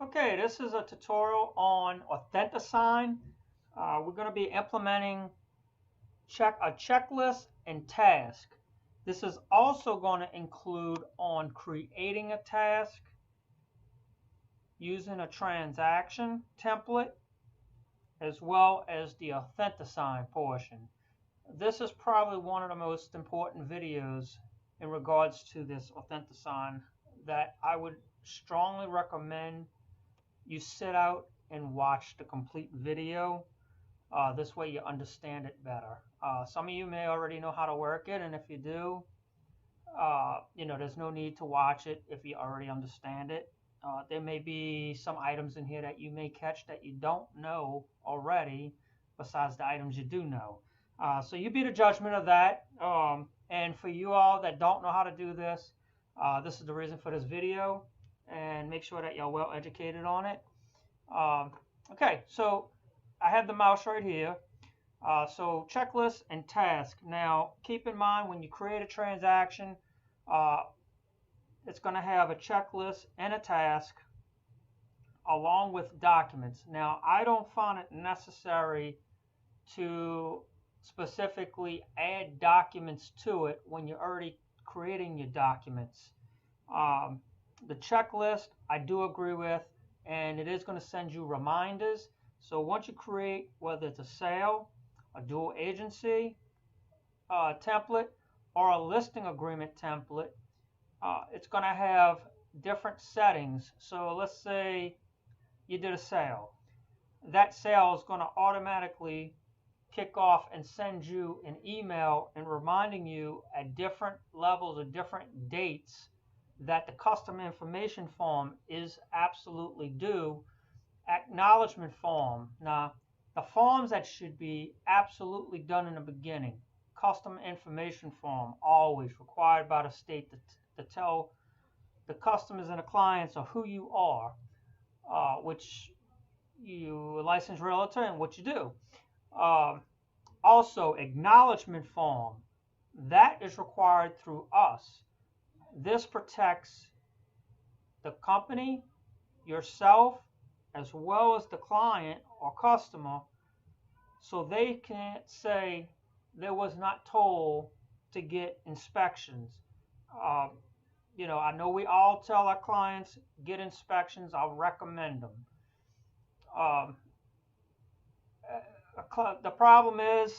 Okay, this is a tutorial on Authentisign. We're going to be implementing a checklist and task. This is also going to include on creating a task, using a transaction template, as well as the Authentisign portion. This is probably one of the most important videos in regards to this Authentisign that I would strongly recommend you sit out and watch the complete video. This way you understand it better. Some of you may already know how to work it, and if you do, there's no need to watch it if you already understand it. There may be some items in here that you may catch that you don't know already, besides the items you do know. So you be the judgment of that. And for you all that don't know how to do this, this is the reason for this video, and make sure that you're well educated on it. Okay, so I have the mouse right here. So checklist and task. Now keep in mind when you create a transaction, it's going to have a checklist and a task along with documents. Now I don't find it necessary to specifically add documents to it when you're already creating your documents. The checklist I do agree with, and it is going to send you reminders. So once you create, whether it's a sale, a dual agency template, or a listing agreement template, it's going to have different settings. So let's say you did a sale. That sale is going to automatically kick off and send you an email and reminding you at different levels or different dates that the customer information form is absolutely due. Acknowledgement form. Now, the forms that should be absolutely done in the beginning. Customer information form, always required by the state to tell the customers and the clients of who you are, which you a licensed realtor and what you do. Also, acknowledgement form. That is required through us. This protects the company, yourself, as well as the client or customer, so they can't say they was not told to get inspections. I know we all tell our clients get inspections. I'll recommend them. The problem is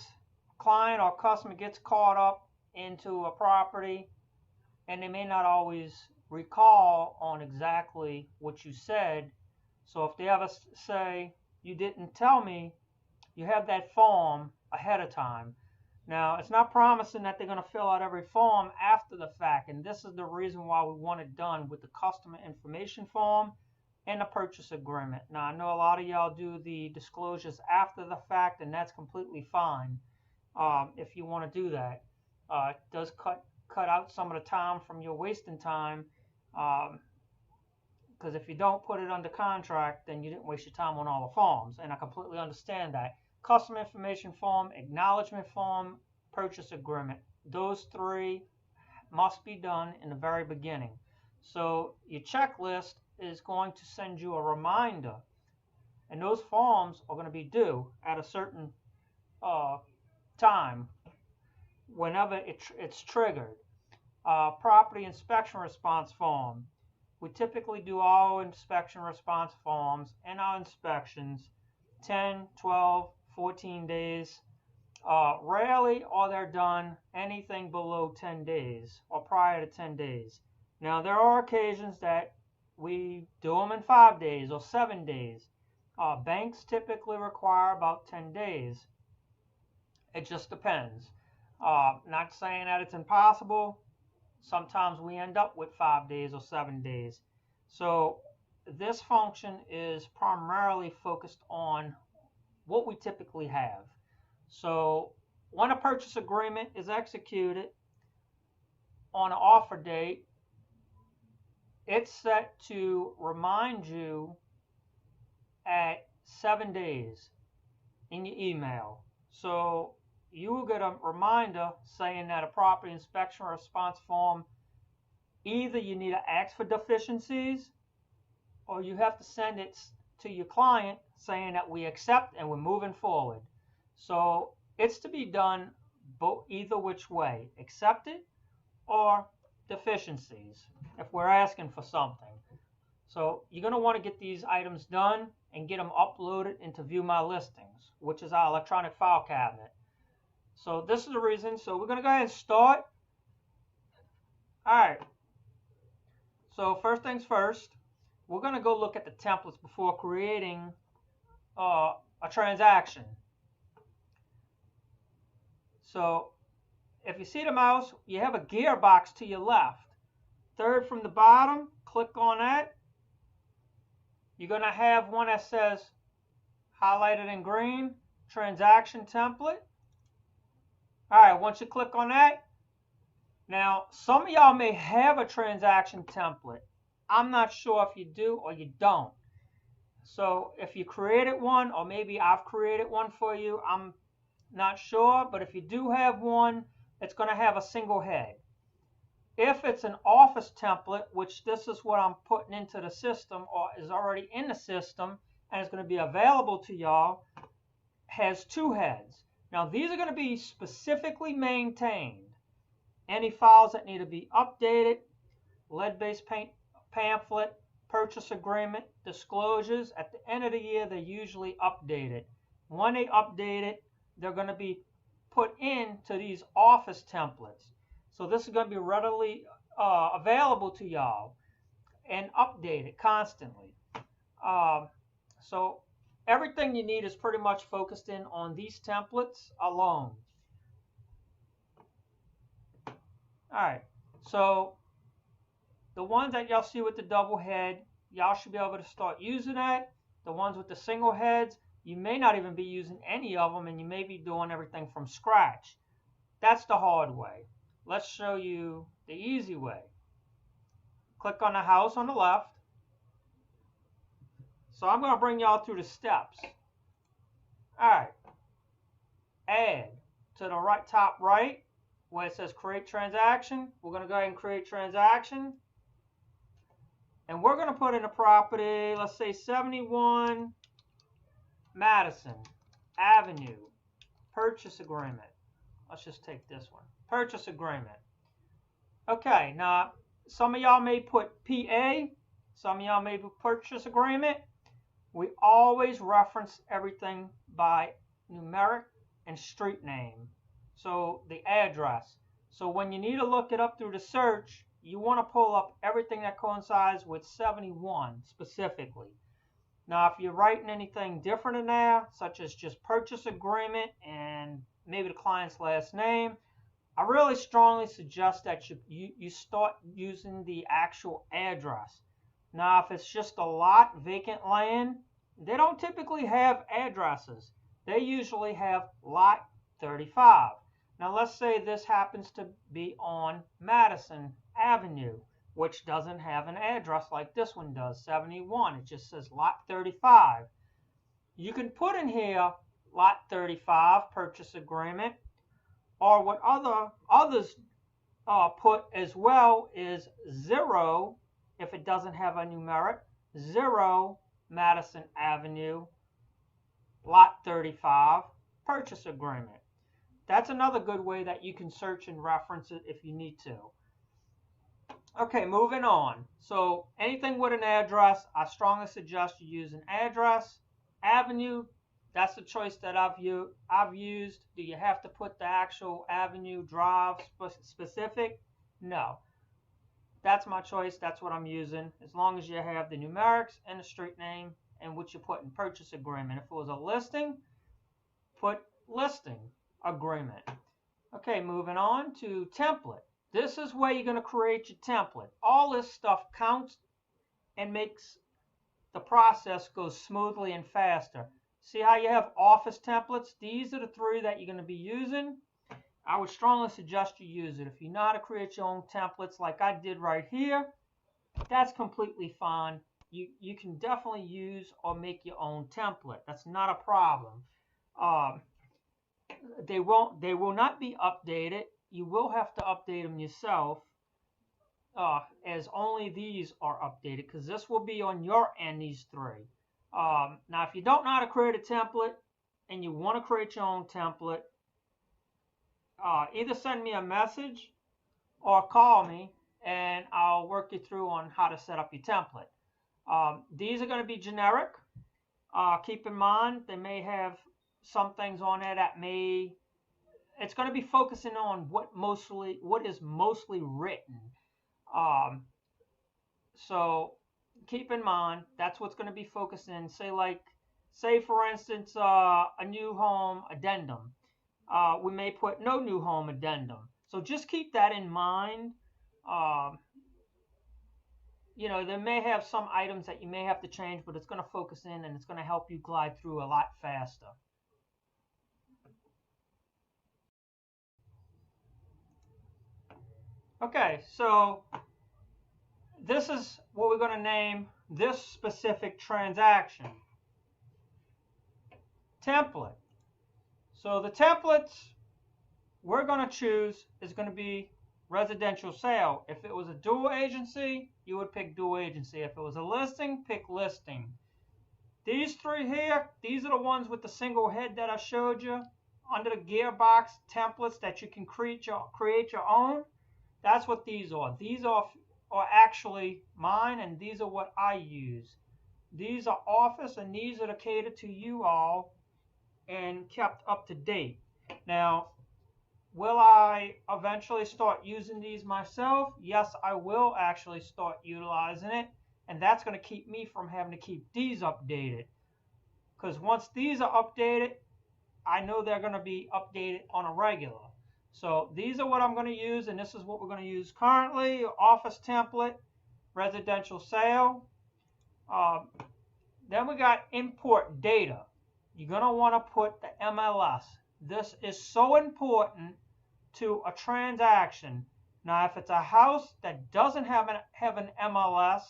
client or customer gets caught up into a property and they may not always recall on exactly what you said. So if they ever say, you didn't tell me, you have that form ahead of time. Now, it's not promising that they're going to fill out every form after the fact, and this is the reason why we want it done with the customer information form and the purchase agreement. Now, I know a lot of y'all do the disclosures after the fact, and that's completely fine if you want to do that. It does cut out some of the time from your wasting time, because if you don't put it under contract, then you didn't waste your time on all the forms, and I completely understand that. Customer information form, acknowledgement form, purchase agreement. Those three must be done in the very beginning. So your checklist is going to send you a reminder, and those forms are going to be due at a certain time whenever it's triggered. Property inspection response form. We typically do all inspection response forms and our inspections 10, 12, 14 days. Rarely are they done anything below 10 days or prior to 10 days. Now, there are occasions that we do them in 5 days or 7 days. Banks typically require about 10 days. It just depends. Not saying that it's impossible. Sometimes we end up with 5 days or 7 days. So this function is primarily focused on what we typically have. So when a purchase agreement is executed on an offer date, it's set to remind you at 7 days in your email. So you will get a reminder saying that a property inspection response form, either you need to ask for deficiencies or you have to send it to your client saying that we accept and we're moving forward. So it's to be done either which way, accepted or deficiencies, if we're asking for something. So you're going to want to get these items done and get them uploaded into View My Listings, which is our electronic file cabinet. So this is the reason. So we're going to go ahead and start. All right. So first things first, we're going to go look at the templates before creating a transaction. So if you see the mouse, you have a gearbox to your left. Third from the bottom, click on that. You're going to have one that says, highlighted in green, transaction template. All right, once you click on that, now some of y'all may have a transaction template. I'm not sure if you do or you don't. So if you created one, or maybe I've created one for you, I'm not sure, but if you do have one, it's going to have a single head. If it's an office template, which this is what I'm putting into the system or is already in the system and is going to be available to y'all, has two heads. Now these are going to be specifically maintained. Any files that need to be updated, lead-based paint pamphlet, purchase agreement, disclosures, at the end of the year they're usually updated. When they update it, they're going to be put into these office templates. So this is going to be readily available to y'all and updated constantly. So everything you need is pretty much focused in on these templates alone. All right, so the ones that y'all see with the double head, y'all should be able to start using that. The ones with the single heads, you may not even be using any of them, and you may be doing everything from scratch. That's the hard way. Let's show you the easy way. Click on the house on the left. So I'm going to bring y'all through the steps. All right. Add to the right, top right, where it says create transaction. We're going to go ahead and create transaction. And we're going to put in a property, let's say 71 Madison Avenue, purchase agreement. Let's just take this one, purchase agreement. Okay, now some of y'all may put PA, some of y'all may put purchase agreement. We always reference everything by numeric and street name, so the address. So when you need to look it up through the search, you want to pull up everything that coincides with 71 specifically. Now, if you're writing anything different in there, such as just purchase agreement and maybe the client's last name, I really strongly suggest that you start using the actual address. Now, if it's just a lot, vacant land, they don't typically have addresses. They usually have lot 35. Now, let's say this happens to be on Madison Avenue, which doesn't have an address like this one does, 71. It just says lot 35. You can put in here lot 35, purchase agreement, or what others put as well is 0, if it doesn't have a numeric, 0 Madison Avenue, lot 35, purchase agreement. That's another good way that you can search and reference it if you need to. Okay, moving on. So anything with an address, I strongly suggest you use an address. Avenue, that's the choice that I've used. Do you have to put the actual avenue, drive specific? No. That's my choice. That's what I'm using. As long as you have the numerics and the street name and what you put in purchase agreement. If it was a listing, put listing agreement. Okay, moving on to template. This is where you're going to create your template. All this stuff counts and makes the process go smoothly and faster. See how you have office templates? These are the 3 that you're going to be using. I would strongly suggest you use it. If you know how to create your own templates like I did right here, that's completely fine. You can definitely use or make your own template. That's not a problem. They will not be updated. You will have to update them yourself. as only these are updated, because this will be on your end, these three. Now, if you don't know how to create a template and you want to create your own template, either send me a message or call me, and I'll work you through on how to set up your template. These are going to be generic. Keep in mind, they may have some things on there that may, it's going to be focusing on what is mostly written. So keep in mind, that's what's going to be focused in. Say for instance, a new home addendum. We may put no new home addendum. So just keep that in mind. You know, they may have some items that you may have to change, but it's going to focus in and it's going to help you glide through a lot faster. Okay, so this is what we're going to name this specific transaction. Template. So the templates we're going to choose is going to be residential sale. If it was a dual agency, you would pick dual agency. If it was a listing, pick listing. These three here, these are the ones with the single head that I showed you under the gearbox templates that you can create your own. That's what these are. These are actually mine, and these are what I use. These are office, and these are catered to you all and kept up to date. Now, will I eventually start using these myself? Yes, I will actually start utilizing it, and that's going to keep me from having to keep these updated. Because once these are updated, I know they're going to be updated on a regular. So these are what I'm going to use, and this is what we're going to use currently. Office template, residential sale. Then we got import data. You're going to want to put the MLS. This is so important to a transaction. Now, if it's a house that doesn't have an MLS,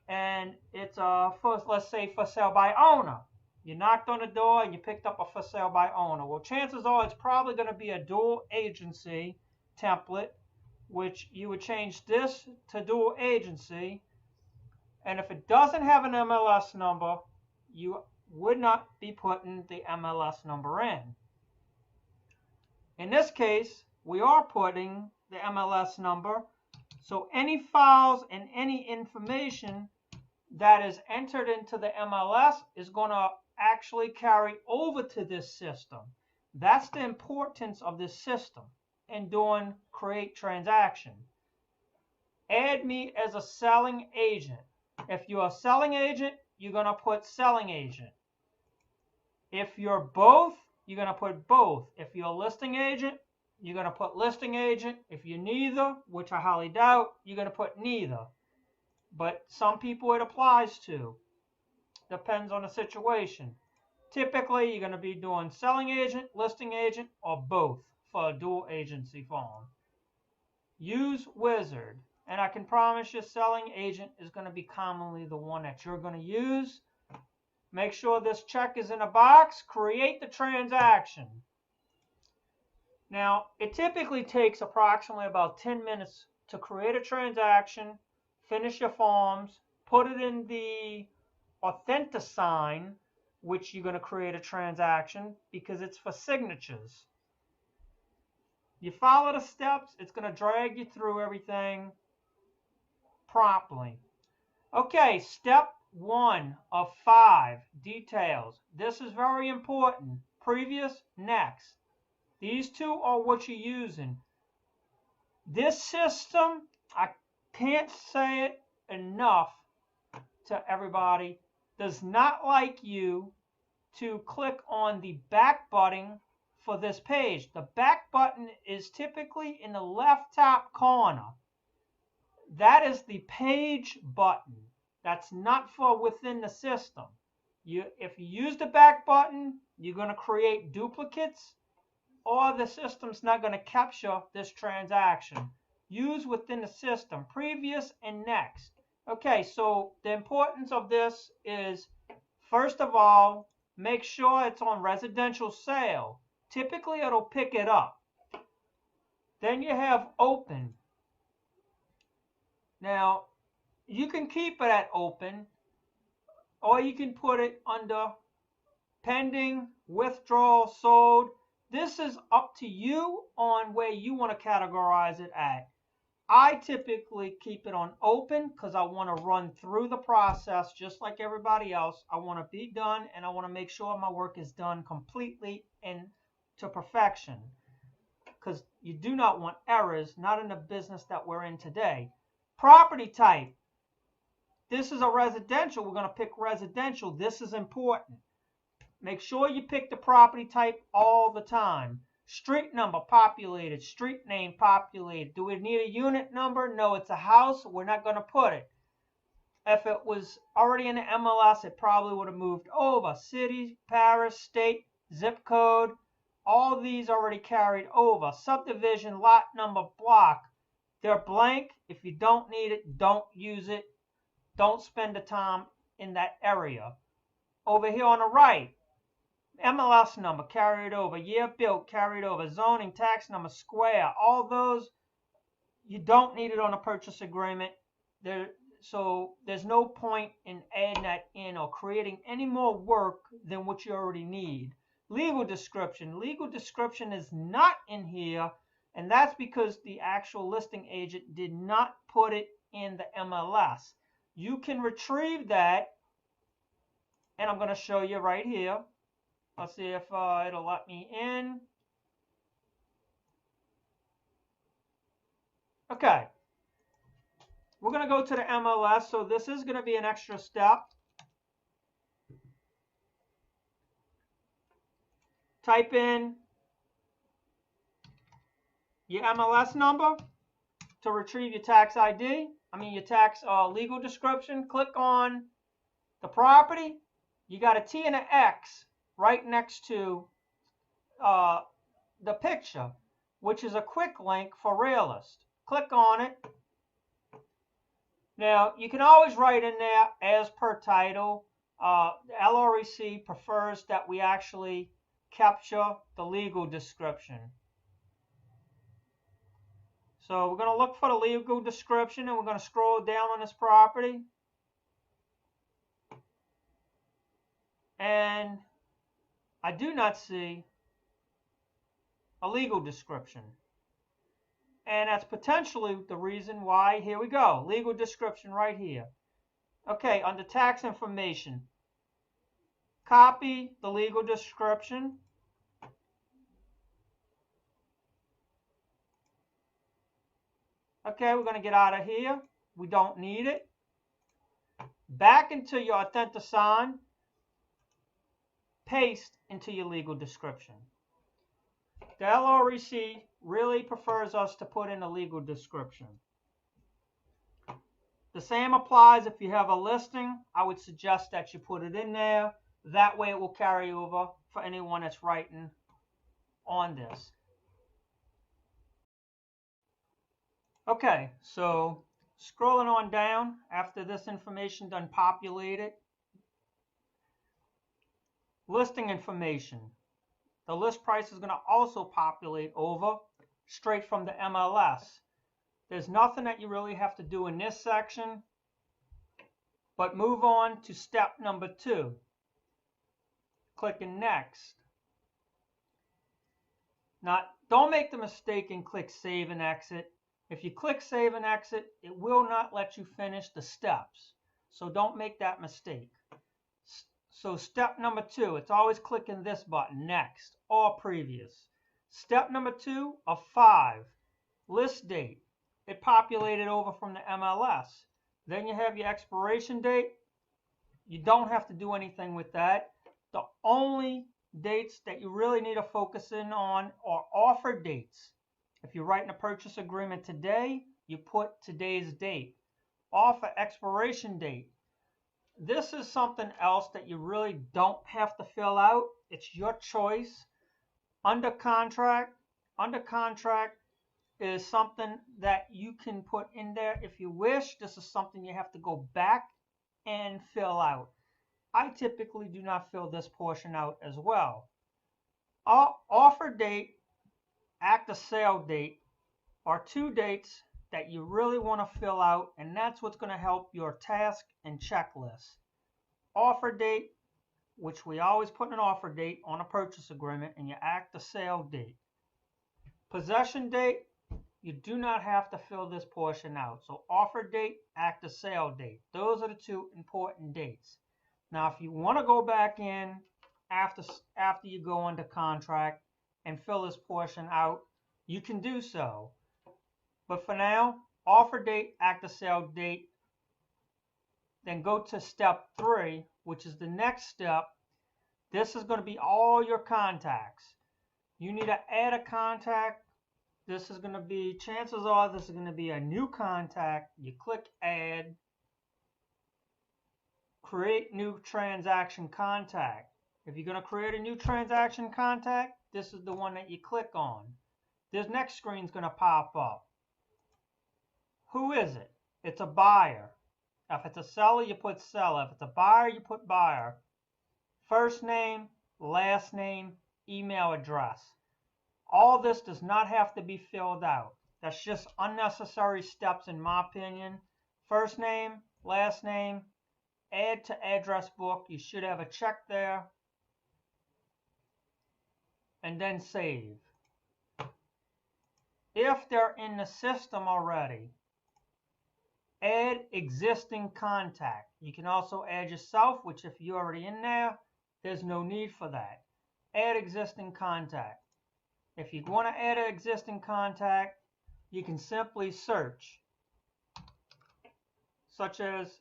and it's let's say for sale by owner, you knocked on the door and you picked up a for sale by owner. Well, chances are it's probably going to be a dual agency template, which you would change this to dual agency. And if it doesn't have an MLS number, you would not be putting the MLS number in. In this case, we are putting the MLS number. So any files and any information that is entered into the MLS is going to actually carry over to this system. That's the importance of this system in doing create transaction. Add me as a selling agent. If you're a selling agent, you're going to put selling agent. If you're both, you're going to put both. If you're a listing agent, you're going to put listing agent. If you're neither, which I highly doubt, you're going to put neither. But some people it applies to. Depends on the situation. Typically, you're going to be doing selling agent, listing agent, or both for a dual agency form. Use wizard. And I can promise you selling agent is going to be commonly the one that you're going to use. Make sure this check is in a box. Create the transaction. Now, it typically takes approximately about 10 minutes to create a transaction, finish your forms, put it in the Authentisign, which you're going to create a transaction because it's for signatures. You follow the steps, it's going to drag you through everything promptly. Okay, step 1 of 5, details. This is very important. Previous, next. These two are what you're using. This system, I can't say it enough to everybody, does not like you to click on the back button for this page. The back button is typically in the left top corner. That is the page button. That's not for within the system. If you use the back button, you're going to create duplicates, or the system's not going to capture this transaction. Use within the system, previous and next. Okay, so the importance of this is, first of all, make sure it's on residential sale. Typically, it'll pick it up. Then you have open. Now, you can keep it at open, or you can put it under pending, withdrawal, sold. This is up to you on where you want to categorize it at. I typically keep it on open because I want to run through the process just like everybody else. I want to be done, and I want to make sure my work is done completely and to perfection, because you do not want errors, not in the business that we're in today. Property type. This is a residential. We're going to pick residential. This is important. Make sure you pick the property type all the time. Street number, populated. Street name, populated. Do we need a unit number? No, it's a house. We're not going to put it. If it was already in the MLS, it probably would have moved over. City, parish, state, zip code. All these already carried over. Subdivision, lot number, block. They're blank. If you don't need it, don't use it. Don't spend the time in that area. Over here on the right, MLS number carried over, year built carried over, zoning, tax number, square, all those, you don't need it on a purchase agreement. So there's no point in adding that in or creating any more work than what you already need. Legal description. Legal description is not in here, and that's because the actual listing agent did not put it in the MLS. You can retrieve that, and I'm going to show you right here. Let's see if it'll let me in. Okay. We're going to go to the MLS, so this is going to be an extra step. Type in your MLS number to retrieve your tax ID. Your tax legal description. Click on the property. You got a T and an X right next to the picture, which is a quick link for Realist. Click on it. Now, you can always write in there, as per title. The LREC prefers that we actually capture the legal description. So we're going to look for the legal description, and we're going to scroll down on this property. And I do not see a legal description. And that's potentially the reason why. Here we go. Legal description right here. Okay, under tax information, copy the legal description. Okay, we're going to get out of here. We don't need it. Back into your Authentisign. Paste into your legal description. The LREC really prefers us to put in a legal description. The same applies if you have a listing. I would suggest that you put it in there. That way it will carry over for anyone that's writing on this. Okay, so scrolling on down after this information done populated. Listing information. The list price is going to also populate over straight from the MLS. There's nothing that you really have to do in this section, but move on to step number 2. Clicking next. Now, don't make the mistake and click save and exit. If you click save and exit, it will not let you finish the steps. So don't make that mistake. So step number 2, it's always clicking this button, next or previous. Step number 2 of 5, list date. It populated over from the MLS. Then you have your expiration date. You don't have to do anything with that. The only dates that you really need to focus in on are offer dates. If you're writing a purchase agreement today, you put today's date. Offer expiration date. This is something else that you really don't have to fill out. It's your choice. Under contract is something that you can put in there if you wish. This is something you have to go back and fill out. I typically do not fill this portion out as well. Offer date, act of sale date are 2 dates that you really want to fill out, and that's what's going to help your task and checklist. Offer date, which we always put an offer date on a purchase agreement, and your act of sale date. Possession date, you do not have to fill this portion out. So offer date, act of sale date. Those are the two important dates. Now, if you want to go back in after you go under contract and fill this portion out, you can do so. But for now, offer date, act of sale date. Then go to step 3, which is the next step. This is going to be all your contacts. You need to add a contact. This is going to be, chances are this is going to be a new contact. You click add, create new transaction contact. If you're going to create a new transaction contact, this is the one that you click on. This next screen is going to pop up. Who is it? It's a buyer. If it's a seller, you put seller. If it's a buyer, you put buyer. First name, last name, email address. All this does not have to be filled out. That's just unnecessary steps in my opinion. First name, last name, add to address book. You should have a check there. And then save. If they're in the system already, add existing contact. You can also add yourself, which if you're already in there, there's no need for that. Add existing contact. If you want to add an existing contact, you can simply search, such as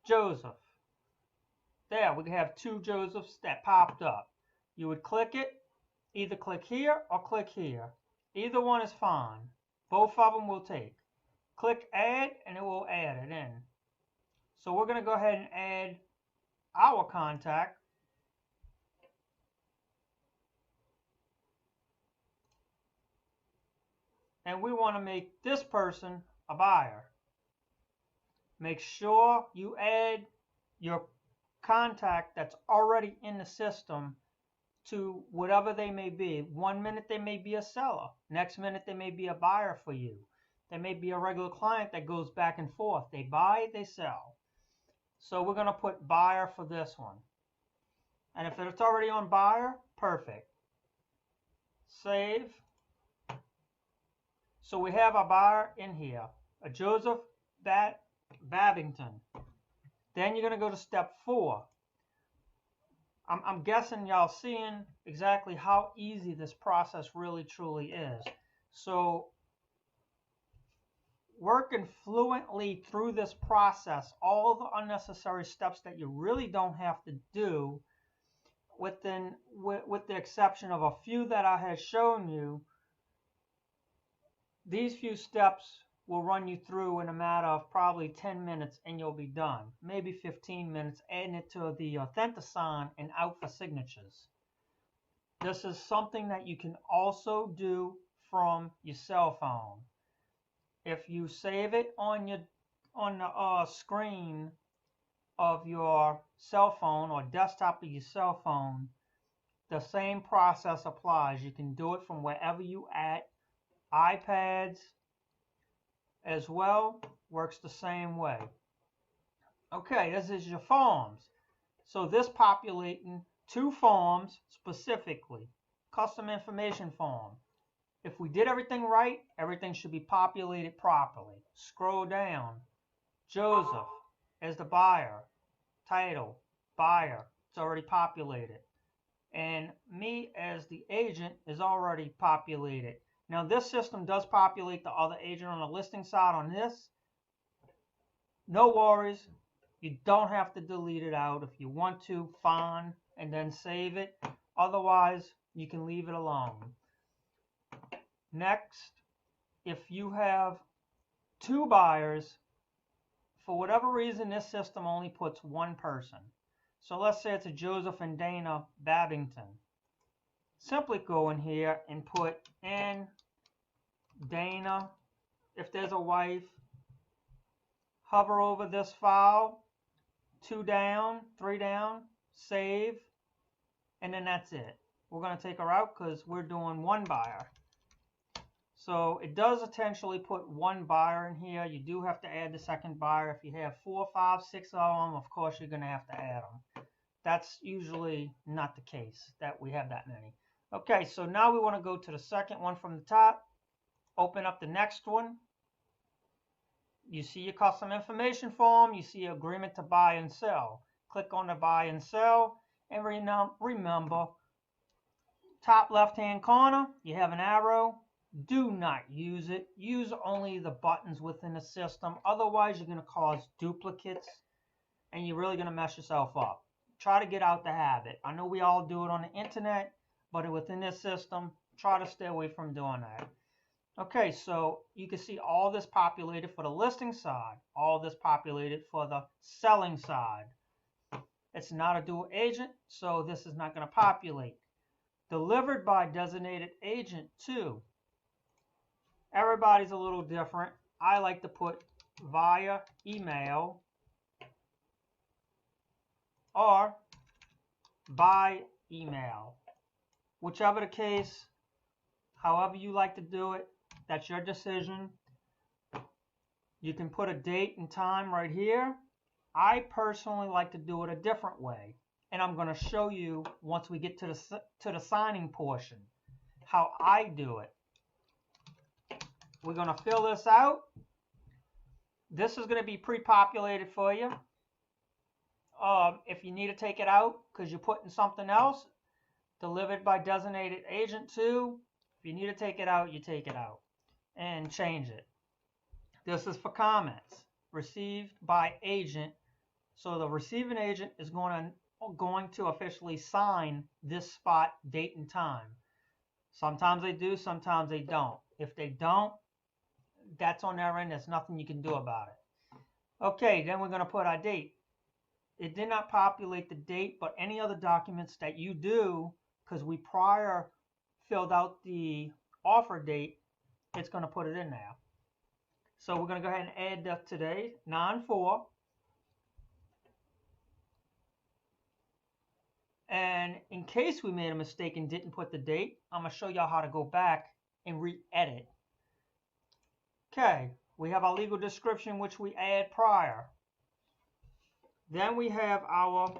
Joseph. There, we have 2 Josephs that popped up. You would click it, either click here or click here. Either one is fine. Both of them will take. Click add and it will add it in. So we're going to go ahead and add our contact. And we want to make this person a buyer. Make sure you add your contact that's already in the system to whatever they may be. 1 minute they may be a seller. Next minute they may be a buyer for you. They may be a regular client that goes back and forth. They buy, they sell. So we're going to put buyer for this one. And if it's already on buyer, perfect. Save. So we have a buyer in here, a Joseph Babington. Then you're going to go to step 4. I'm guessing y'all seeing exactly how easy this process really truly is. So working fluently through this process, all the unnecessary steps that you really don't have to do, with the exception of a few that I had shown you, these few steps will run you through in a matter of probably 10 minutes and you'll be done. Maybe 15 minutes, adding it to the Authentisign and out for signatures. This is something that you can also do from your cell phone. If you save it on the screen of your cell phone or desktop of your cell phone, the same process applies. You can do it from wherever you at. iPads as well works the same way. Okay, this is your forms. So this populating 2 forms specifically. Custom information form. If we did everything right, everything should be populated properly. Scroll down. Joseph as the buyer. Title, buyer. It's already populated. And me as the agent is already populated. Now this system does populate the other agent on the listing side on this. No worries. You don't have to delete it out. If you want to, fine, and then save it. Otherwise, you can leave it alone. Next, if you have 2 buyers, for whatever reason, this system only puts 1 person. So let's say it's a Joseph and Dana Babington. Simply go in here and put in Dana. If there's a wife, hover over this file, 2 down, 3 down, save, and then that's it. We're going to take her out because we're doing 1 buyer. So it does intentionally put one buyer in here. You do have to add the second buyer. If you have 4, 5, 6 of them, of course you're going to have to add them. That's usually not the case that we have that many. Okay, so now we want to go to the second one from the top. Open up the next one. You see your custom information form. You see agreement to buy and sell. Click on the buy and sell. And remember, top left-hand corner, you have an arrow. Do not use it. Use only the buttons within the system. Otherwise, you're going to cause duplicates, and you're really going to mess yourself up. Try to get out the habit. I know we all do it on the internet, but within this system, try to stay away from doing that. Okay, so you can see all this populated for the listing side, all this populated for the selling side. It's not a dual agent, so this is not going to populate. Delivered by designated agent too. Everybody's a little different. I like to put via email or by email. Whichever the case, however you like to do it, that's your decision. You can put a date and time right here. I personally like to do it a different way, and I'm going to show you once we get to the signing portion how I do it. We're going to fill this out. This is going to be pre-populated for you. If you need to take it out because you're putting something else, delivered by designated agent too. If you need to take it out, you take it out and change it. This is for comments. Received by agent. So the receiving agent is going to officially sign this spot, date, and time. Sometimes they do, sometimes they don't. If they don't, that's on their end. There's nothing you can do about it. Okay, then we're going to put our date. It did not populate the date, but any other documents that you do, because we prior filled out the offer date, it's going to put it in there. So we're going to go ahead and add today, 9/4. And in case we made a mistake and didn't put the date, I'm going to show y'all how to go back and re-edit. Okay, we have our legal description, which we add prior. Then we have our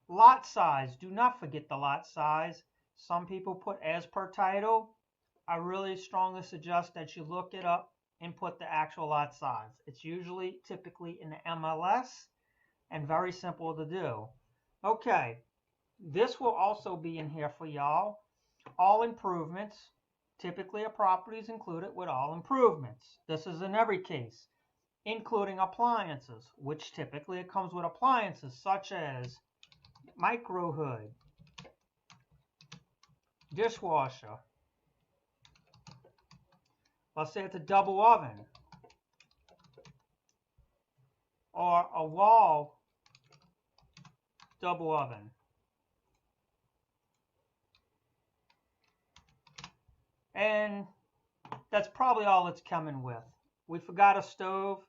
lot size. Do not forget the lot size. Some people put as per title. I really strongly suggest that you look it up and put the actual lot size. It's typically in the MLS and very simple to do. Okay, this will also be in here for y'all. All improvements. Typically a property is included with all improvements. This is in every case, including appliances, which typically it comes with appliances such as micro hood, dishwasher. Let's say it's a double oven or a wall double oven. And that's probably all it's coming with. We forgot a stove,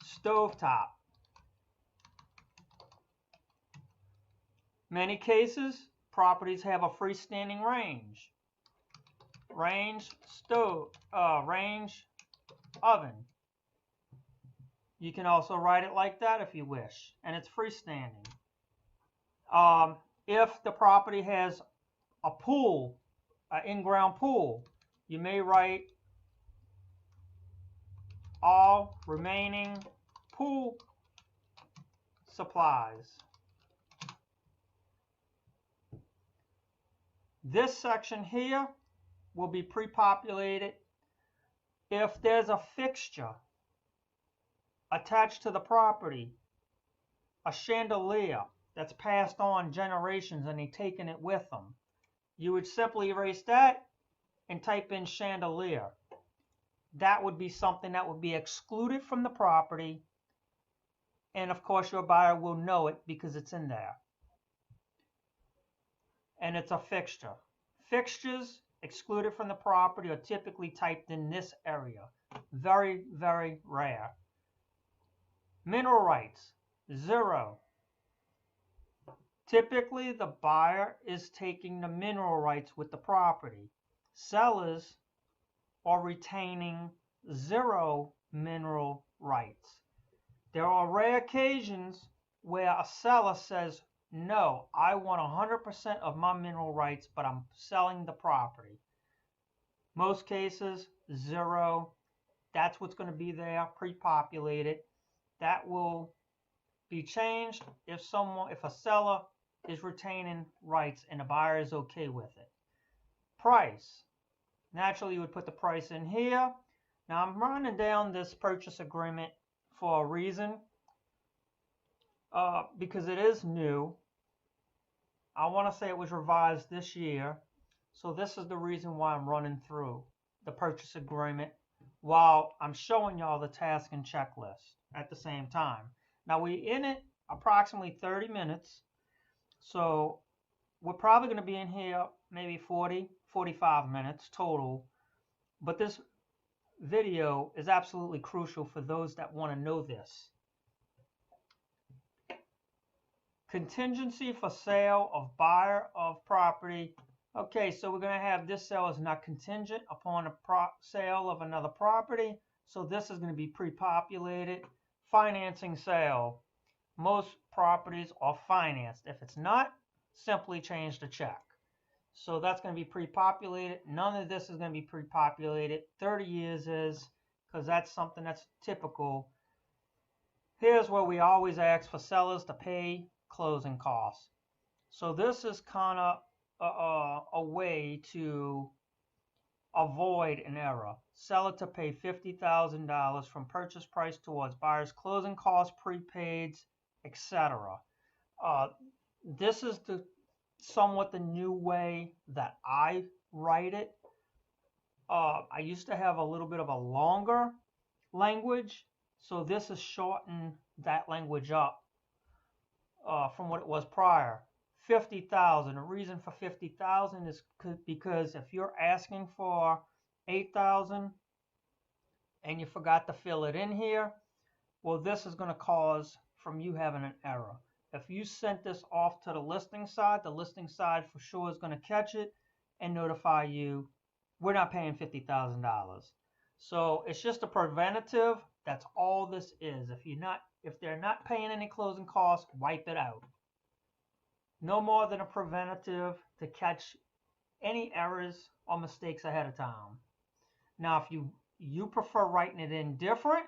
stovetop. Many cases, properties have a freestanding range. Range stove, range oven. You can also write it like that if you wish, and it's freestanding. If the property has a pool, an in-ground pool, you may write all remaining pool supplies. This section here will be pre-populated if there's a fixture attached to the property, a chandelier that's passed on generations and they've taken it with them. You would simply erase that and type in chandelier. That would be something that would be excluded from the property, and of course your buyer will know it because it's in there. And it's a fixture. Fixtures excluded from the property are typically typed in this area. Very, very rare. Mineral rights, 0. Typically, the buyer is taking the mineral rights with the property. Sellers are retaining 0 mineral rights. There are rare occasions where a seller says, no, I want 100% of my mineral rights, but I'm selling the property. Most cases, 0. That's what's going to be there, pre-populated. That will be changed if a seller is retaining rights and the buyer is okay with it. Price. Naturally, you would put the price in here. Now, I'm running down this purchase agreement for a reason, because it is new. I want to say it was revised this year. So this is the reason why I'm running through the purchase agreement while I'm showing y'all the task and checklist at the same time. Now, we're in it approximately 30 minutes. So we're probably going to be in here maybe 40, 45 minutes total. But this video is absolutely crucial for those that want to know this. Contingency for sale of buyer of property. Okay, so we're going to have this sale is not contingent upon a sale of another property. So this is going to be pre-populated. Financing sale. Most properties are financed. If it's not, simply change the check. So that's going to be pre-populated. None of this is going to be pre-populated. 30 years is, because that's something that's typical. Here's where we always ask for sellers to pay closing costs. So this is kind of a way to avoid an error. Seller to pay $50,000 from purchase price towards buyer's closing costs, prepaids, etc. This is somewhat the new way that I write it. I used to have a little bit of a longer language, so this is shortening that language up from what it was prior. 50,000. The reason for 50,000 is because if you're asking for 8,000 and you forgot to fill it in here, well, this is going to cause from you having an error. If you sent this off to the listing side for sure is going to catch it and notify you, we're not paying $50,000. So it's just a preventative. That's all this is. If they're not paying any closing costs, wipe it out. No more than a preventative to catch any errors or mistakes ahead of time. Now, if you prefer writing it in different,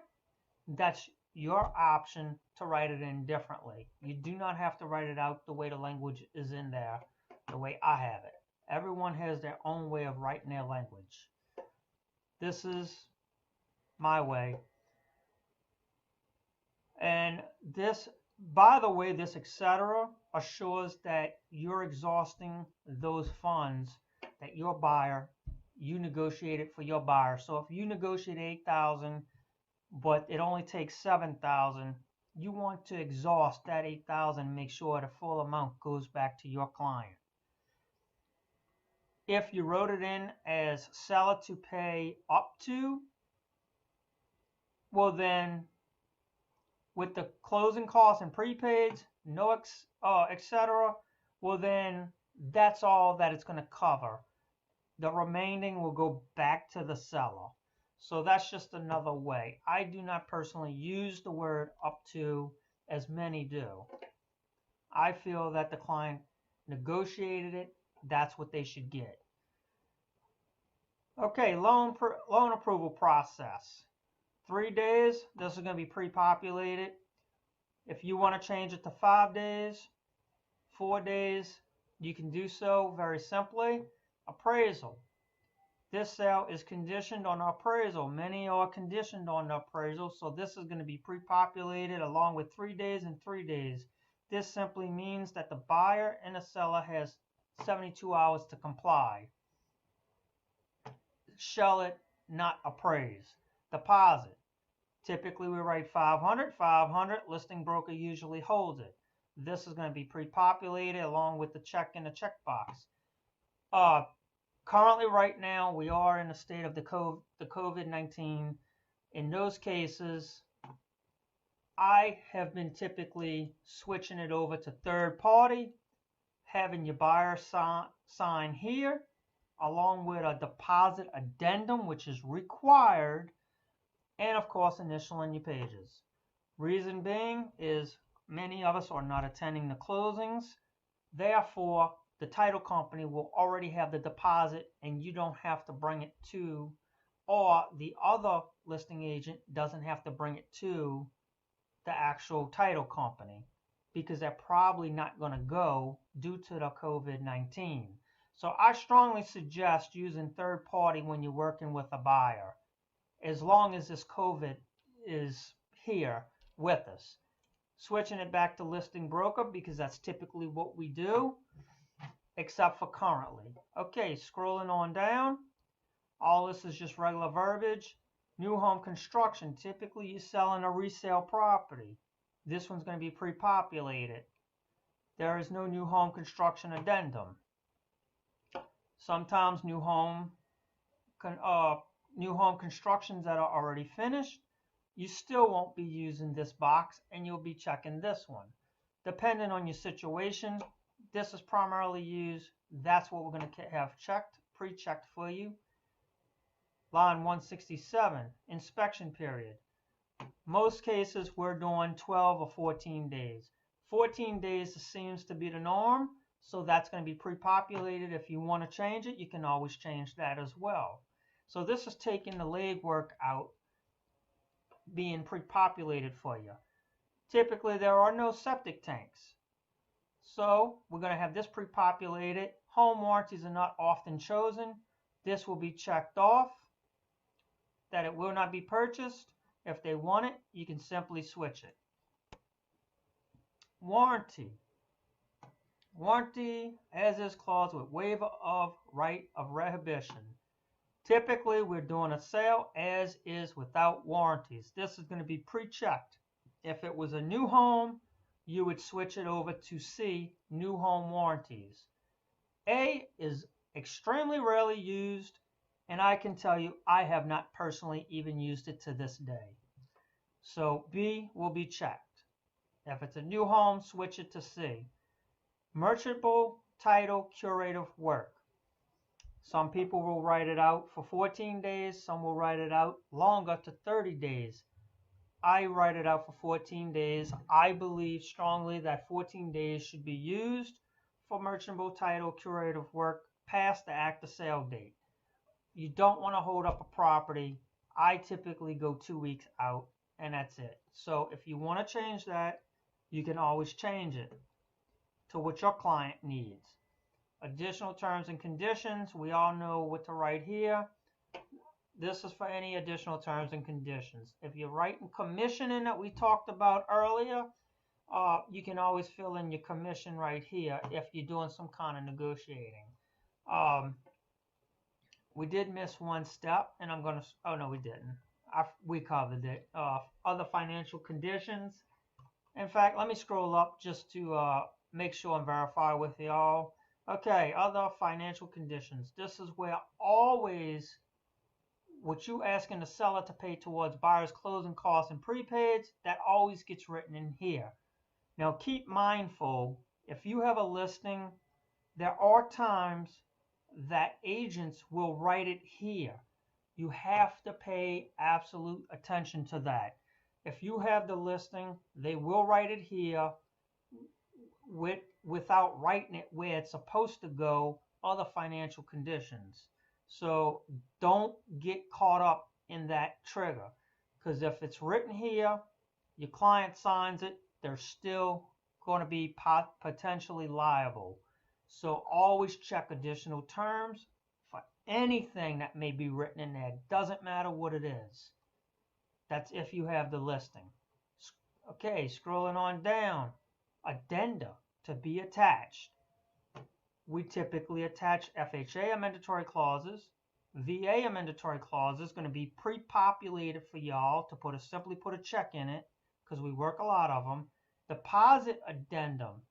that's your option to write it in differently. You do not have to write it out the way the language is in there, the way I have it. Everyone has their own way of writing their language. This is my way. And this, by the way, this etc. assures that you're exhausting those funds that your buyer, you negotiated for your buyer. So if you negotiate 8,000, but it only takes 7,000, you want to exhaust that 8,000 and make sure the full amount goes back to your client. If you wrote it in as seller to pay up to, well then, with the closing costs and prepaids, no etc., well then that's all that it's going to cover. The remaining will go back to the seller. So that's just another way. I do not personally use the word up to as many do. I feel that the client negotiated it. That's what they should get. Okay, loan approval process. 3 days, this is going to be pre-populated. If you want to change it to 5 days, 4 days, you can do so very simply. Appraisal. This sale is conditioned on appraisal. Many are conditioned on the appraisal, so this is going to be pre-populated along with 3 days and 3 days. This simply means that the buyer and the seller has 72 hours to comply. Shall it not appraise? Deposit. Typically we write 500, listing broker usually holds it. This is going to be pre-populated along with the check in the checkbox. Currently right now we are in a state of the COVID-19. In those cases, I have been typically switching it over to third party having your buyer sign here, along with a deposit addendum, which is required, and of course initialing your pages. Reason being is many of us are not attending the closings. Therefore, the title company will already have the deposit and you don't have to bring it to, or the other listing agent doesn't have to bring it to the actual title company, because they're probably not going to go due to the COVID-19. So I strongly suggest using third party when you're working with a buyer, as long as this COVID is here with us. Switching it back to listing broker, because that's typically what we do, except for currently. Okay, scrolling on down. All this is just regular verbiage. New home construction. Typically you're selling a resale property. This one's going to be pre-populated. There is no new home construction addendum. Sometimes new home constructions that are already finished, you still won't be using this box and you'll be checking this one. Depending on your situation, this is primarily used. That's what we're going to have checked, pre-checked for you. Line 167, inspection period. Most cases we're doing 12 or 14 days. 14 days seems to be the norm, so that's going to be pre-populated. If you want to change it, you can always change that as well. So this is taking the legwork out, being pre-populated for you. Typically there are no septic tanks, so we're going to have this pre-populated. Home warranties are not often chosen. This will be checked off, that it will not be purchased. If they want it, you can simply switch it. Warranty. Warranty as is clause with waiver of right of rehibition. Typically, we're doing a sale as is without warranties. This is going to be pre-checked. If it was a new home, you would switch it over to C, new home warranties. A is extremely rarely used, and I can tell you I have not personally even used it to this day. So B will be checked. If it's a new home, switch it to C. Merchantable title curative work. Some people will write it out for 14 days. Some will write it out longer to 30 days. I write it out for 14 days. I believe strongly that 14 days should be used for merchantable title curative work past the act of sale date. You don't want to hold up a property. I typically go 2 weeks out, and that's it. So if you want to change that, you can always change it to what your client needs. Additional terms and conditions, we all know what to write here. This is for any additional terms and conditions. If you're writing commissioning that we talked about earlier, you can always fill in your commission right here if you're doing some kind of negotiating. We did miss one step, and I'm going to, oh no, we didn't. We covered it. Other financial conditions. In fact, let me scroll up just to make sure and verify with y'all. Okay, other financial conditions. This is where always what you asking the seller to pay towards buyer's closing costs and prepaids, that always gets written in here. Now keep mindful, if you have a listing, there are times that agents will write it here. You have to pay absolute attention to that. If you have the listing, they will write it here without writing it where it's supposed to go, other financial conditions. So don't get caught up in that trigger, because if it's written here, your client signs it, they're still going to be potentially liable. So always check additional terms for anything that may be written in there. Doesn't matter what it is. That's if you have the listing. Okay, scrolling on down. Addenda to be attached. We typically attach FHA amendatory clauses. VA amendatory clauses going to be pre-populated for y'all to simply put a check in it, because we work a lot of them. Deposit addendum.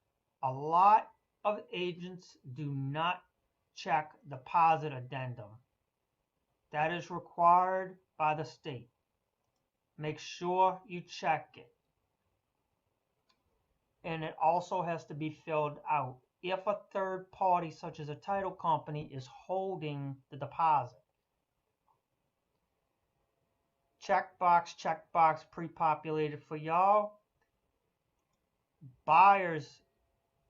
A lot of agents do not check deposit addendum. That is required by the state. Make sure you check it. And it also has to be filled out if a third party, such as a title company, is holding the deposit. Checkbox pre-populated for y'all. Buyer's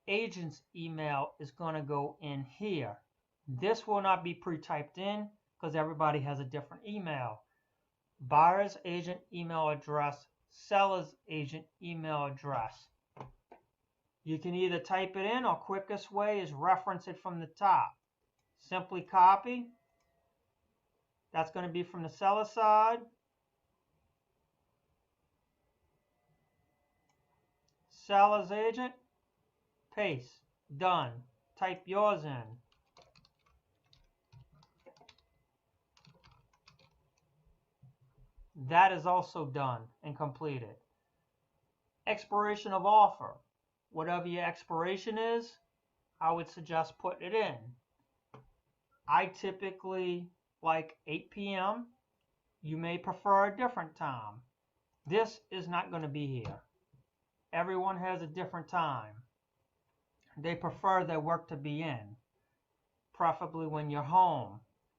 agent's email is going to go in here. This will not be pre-typed in because everybody has a different email. Buyer's agent email address, seller's agent email address. You can either type it in, or quickest way is reference it from the top. Simply copy. That's going to be from the seller side. Seller's agent, paste, done. Type yours in. That is also done and completed. Expiration of offer. Whatever your expiration is, I would suggest putting it in. I typically like 8 p.m. You may prefer a different time. This is not going to be here. Everyone has a different time. They prefer their work to be in. Preferably when you're home.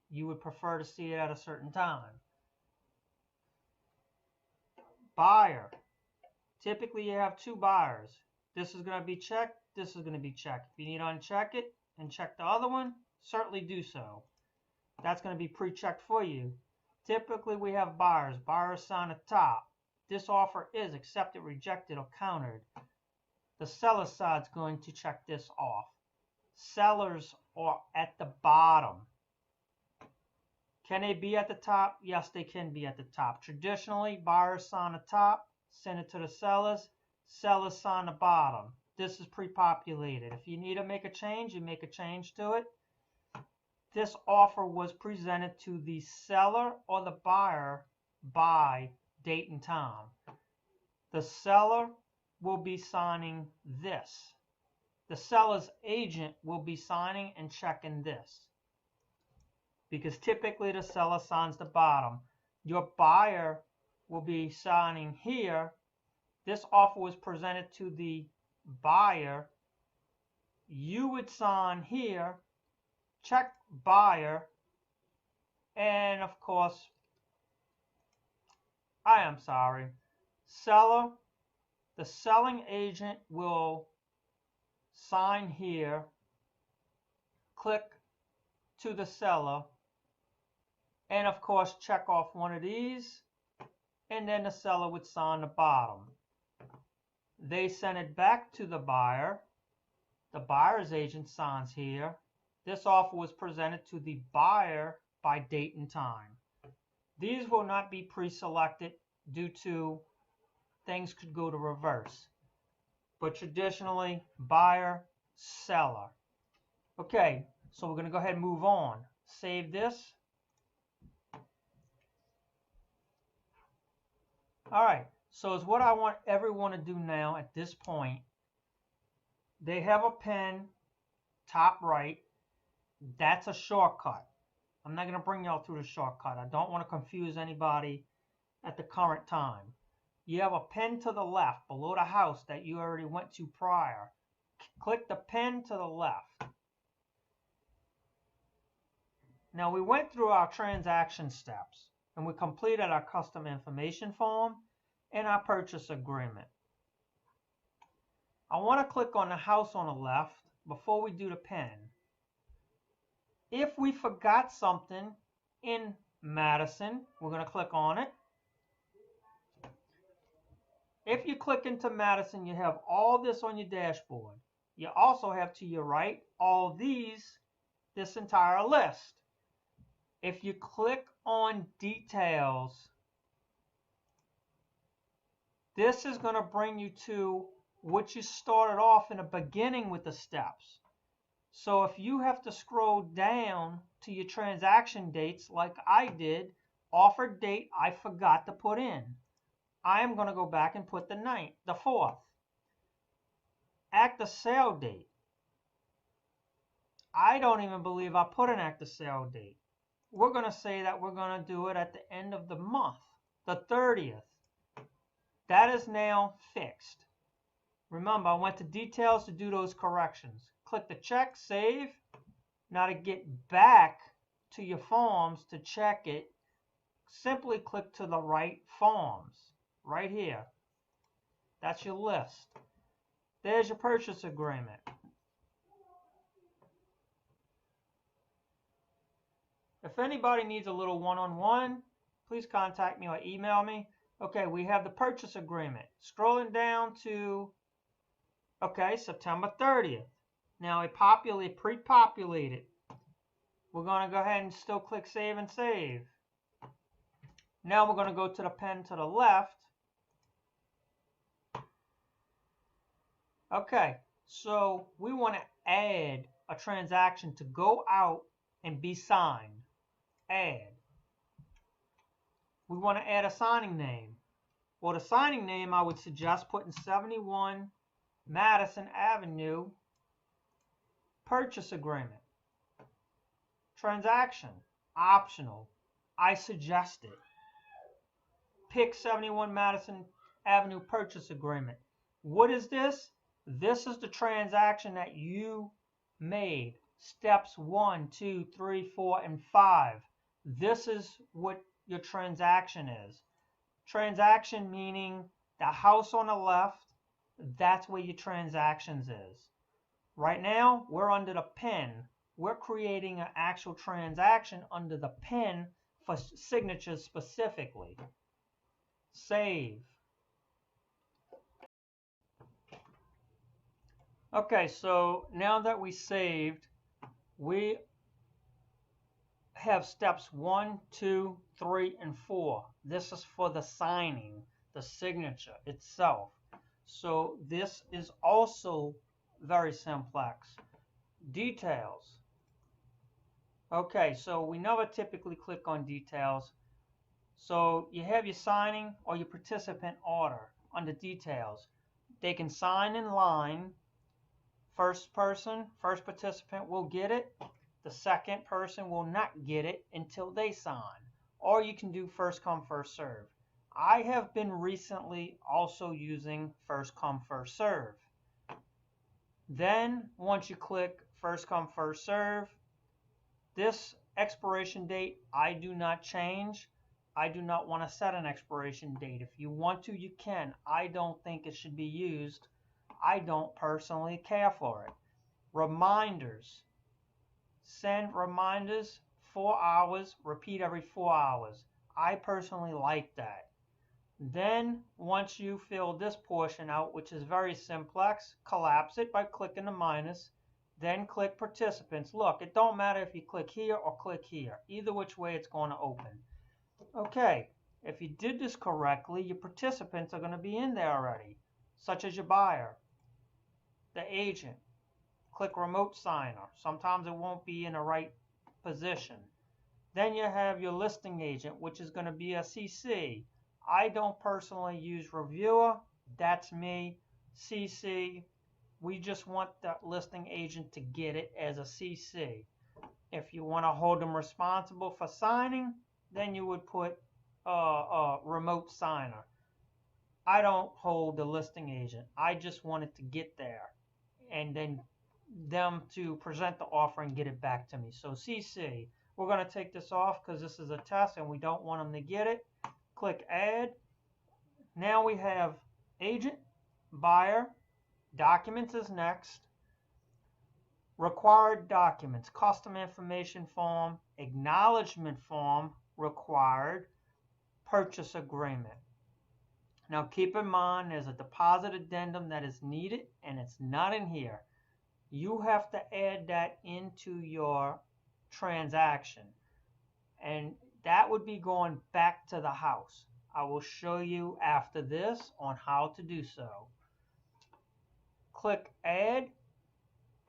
You would prefer to see it at a certain time. Buyer. Typically you have two buyers. This is going to be checked. This is going to be checked. If you need to uncheck it and check the other one, certainly do so. That's going to be pre-checked for you. Typically we have buyers. Buyers sign at the top. This offer is accepted, rejected, or countered. The seller side is going to check this off. Sellers are at the bottom. Can they be at the top? Yes, they can be at the top. Traditionally, buyers sign the top, send it to the sellers. Sellers sign the bottom. This is pre-populated. If you need to make a change, you make a change to it. This offer was presented to the seller or the buyer by date and time. The seller will be signing this. The seller's agent will be signing and checking this. Because typically the seller signs the bottom. Your buyer will be signing here. This offer was presented to the buyer. You would sign here, check buyer, and of course, seller. The selling agent will sign here, click to the seller, and of course check off one of these, and then the seller would sign the bottom. They send it back to the buyer. The buyer's agent signs here. This offer was presented to the buyer by date and time. These will not be pre-selected due to things could go to reverse. But traditionally, buyer, seller. Okay, so we're going to go ahead and move on. Save this. All right, so it's what I want everyone to do now at this point. They have a pen, top right. That's a shortcut. I'm not going to bring y'all through the shortcut. I don't want to confuse anybody at the current time. You have a pen to the left below the house that you already went to prior. Click the pen to the left. Now we went through our transaction steps and we completed our custom information form and our purchase agreement. I want to click on the house on the left before we do the pen. If we forgot something in Madison, we're going to click on it. If you click into Madison, you have all this on your dashboard. You also have to your right all these, this entire list. If you click on details, this is going to bring you to what you started off in the beginning with the steps. So if you have to scroll down to your transaction dates like I did, offer date I forgot to put in. I am going to go back and put the 4th. Act of sale date. I don't even believe I put an act of sale date. We're going to say that we're going to do it at the end of the month, the 30th. That is now fixed. Remember, I went to details to do those corrections. Click click the check, save. Now to get back to your forms to check it, simply click to the right forms, right here. That's your list. There's your purchase agreement. If anybody needs a little one-on-one, please contact me or email me. Okay, we have the purchase agreement. Scrolling down to, okay, September 30th. Now it pre-populated. We're going to go ahead and still click Save and Save. Now we're going to go to the pen to the left. Okay, so we want to add a transaction to go out and be signed. Add. We want to add a signing name. Well, the signing name I would suggest putting 71 Madison Avenue Purchase Agreement. Transaction, optional. I suggest it. Pick 71 Madison Avenue Purchase Agreement. What is this? This is the transaction that you made. Steps 1, 2, 3, 4, and 5. This is what your transaction is. Transaction meaning the house on the left, that's where your transactions is. Right now, we're under the pen. We're creating an actual transaction under the pen for signatures specifically. Save. Okay, so now that we saved, we have steps 1, 2, 3, and 4. This is for the signing, the signature itself. So this is also very simplex. Details. Okay, so we never typically click on details. So you have your signing or your participant order under details. They can sign in line. First person, first participant will get it. The second person will not get it until they sign. Or you can do first come, first serve. I have been recently also using first come, first serve. Then once you click first come, first serve, this expiration date I do not change. I do not want to set an expiration date. If you want to, you can. I don't think it should be used. I don't personally care for it. Reminders. Send reminders 4 hours, repeat every 4 hours. I personally like that. Then once you fill this portion out, which is very simplex, collapse it by clicking the minus, then click participants. Look, it don't matter if you click here or click here. Either which way it's going to open. Okay, if you did this correctly, your participants are going to be in there already, such as your buyer, the agent. Click remote signer. Sometimes it won't be in the right position. Then you have your listing agent, which is going to be a CC. I don't personally use reviewer. That's me. CC. We just want the listing agent to get it as a CC. If you want to hold them responsible for signing, then you would put a remote signer. I don't hold the listing agent. I just want it to get there and then them to present the offer and get it back to me. So CC. We're going to take this off because this is a test and we don't want them to get it. Click add. Now we have agent, buyer, documents is next. Required documents, custom information form, acknowledgement form required, purchase agreement. Now keep in mind there's a deposit addendum that is needed and it's not in here. You have to add that into your transaction and that would be going back to the house. I will show you after this on how to do so. Click add,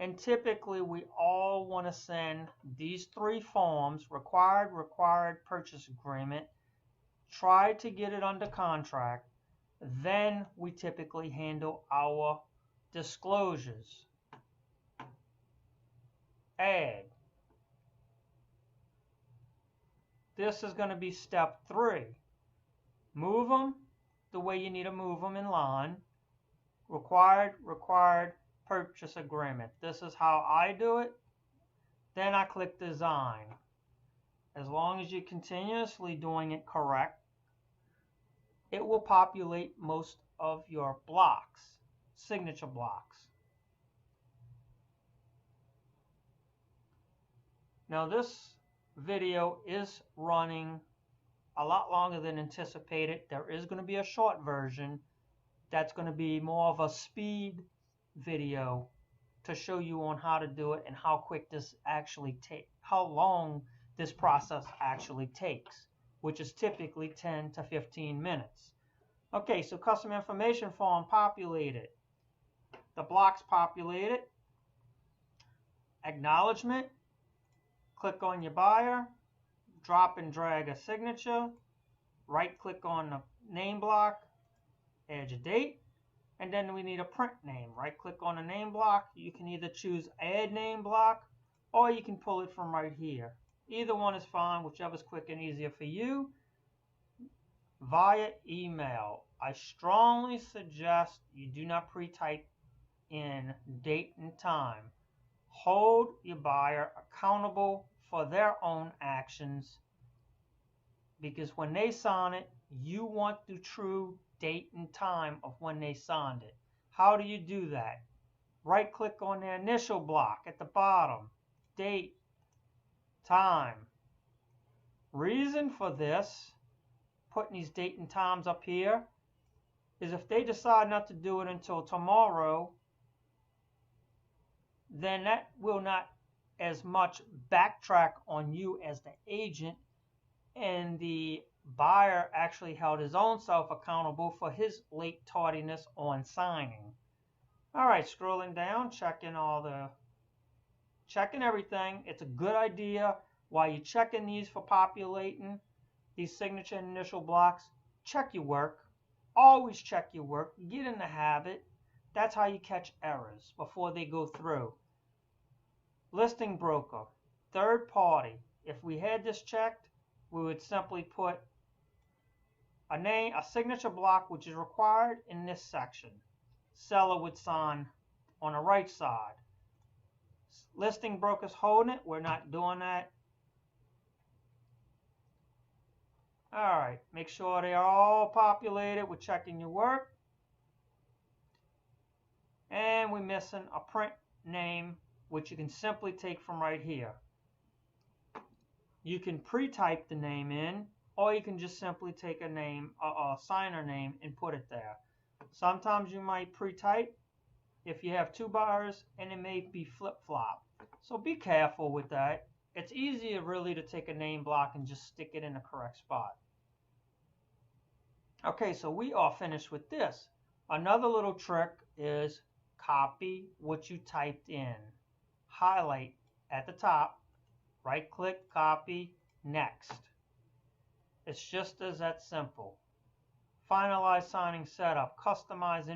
and typically we all want to send these 3 forms, required, purchase agreement. Try to get it under contract. Then we typically handle our disclosures. Add. This is going to be step 3. Move them the way you need to move them in line. Required, purchase agreement. This is how I do it. Then I click design. As long as you're continuously doing it correct, it will populate most of your blocks, signature blocks. Now this video is running a lot longer than anticipated. There is going to be a short version that's going to be more of a speed video to show you on how to do it and how quick this actually takes, how long this process actually takes, which is typically 10 to 15 minutes. Okay, so custom information form populated. The blocks populated. Acknowledgement. Click on your buyer. Drop and drag a signature. Right click on the name block. Add your date. And then we need a print name. Right click on the name block. You can either choose add name block or you can pull it from right here. Either one is fine, whichever is quick and easier for you. Via email. I strongly suggest you do not pre-type in date and time. Hold your buyer accountable for their own actions, because when they sign it, you want the true date and time of when they signed it. How do you do that? Right click on the initial block at the bottom. Date, time. Reason for this, putting these date and times up here, is if they decide not to do it until tomorrow, then that will not as much backtrack on you as the agent, and the buyer actually held his own self accountable for his late tardiness on signing. All right, scrolling down, checking everything. It's a good idea while you're checking these for populating these signature and initial blocks. Check your work. Always check your work. Get in the habit. That's how you catch errors before they go through. Listing broker, third party. If we had this checked, we would simply put a name, a signature block, which is required in this section. Seller would sign on the right side. Listing brokers holding it, we're not doing that. All right, make sure they are all populated. We're checking your work. And we're missing a print name, which you can simply take from right here. You can pre-type the name in, or you can just simply take a name, a signer name, and put it there. Sometimes you might pre-type if you have two buyers, and it may be flip-flop. So be careful with that. It's easier really to take a name block and just stick it in the correct spot. Okay, so we are finished with this. Another little trick is copy what you typed in. Highlight at the top, right click, copy, next. It's just as that simple. Finalize signing setup, customize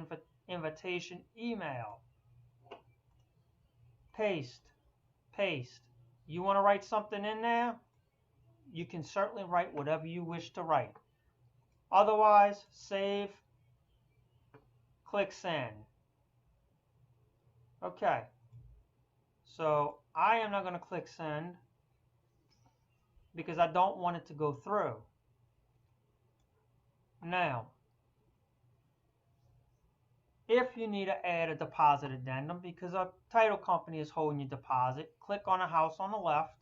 invitation email. Paste, paste. You want to write something in there? You can certainly write whatever you wish to write. Otherwise, save, click send. Okay. So I am not going to click send because I don't want it to go through. Now, if you need to add a deposit addendum because a title company is holding your deposit, click on a house on the left.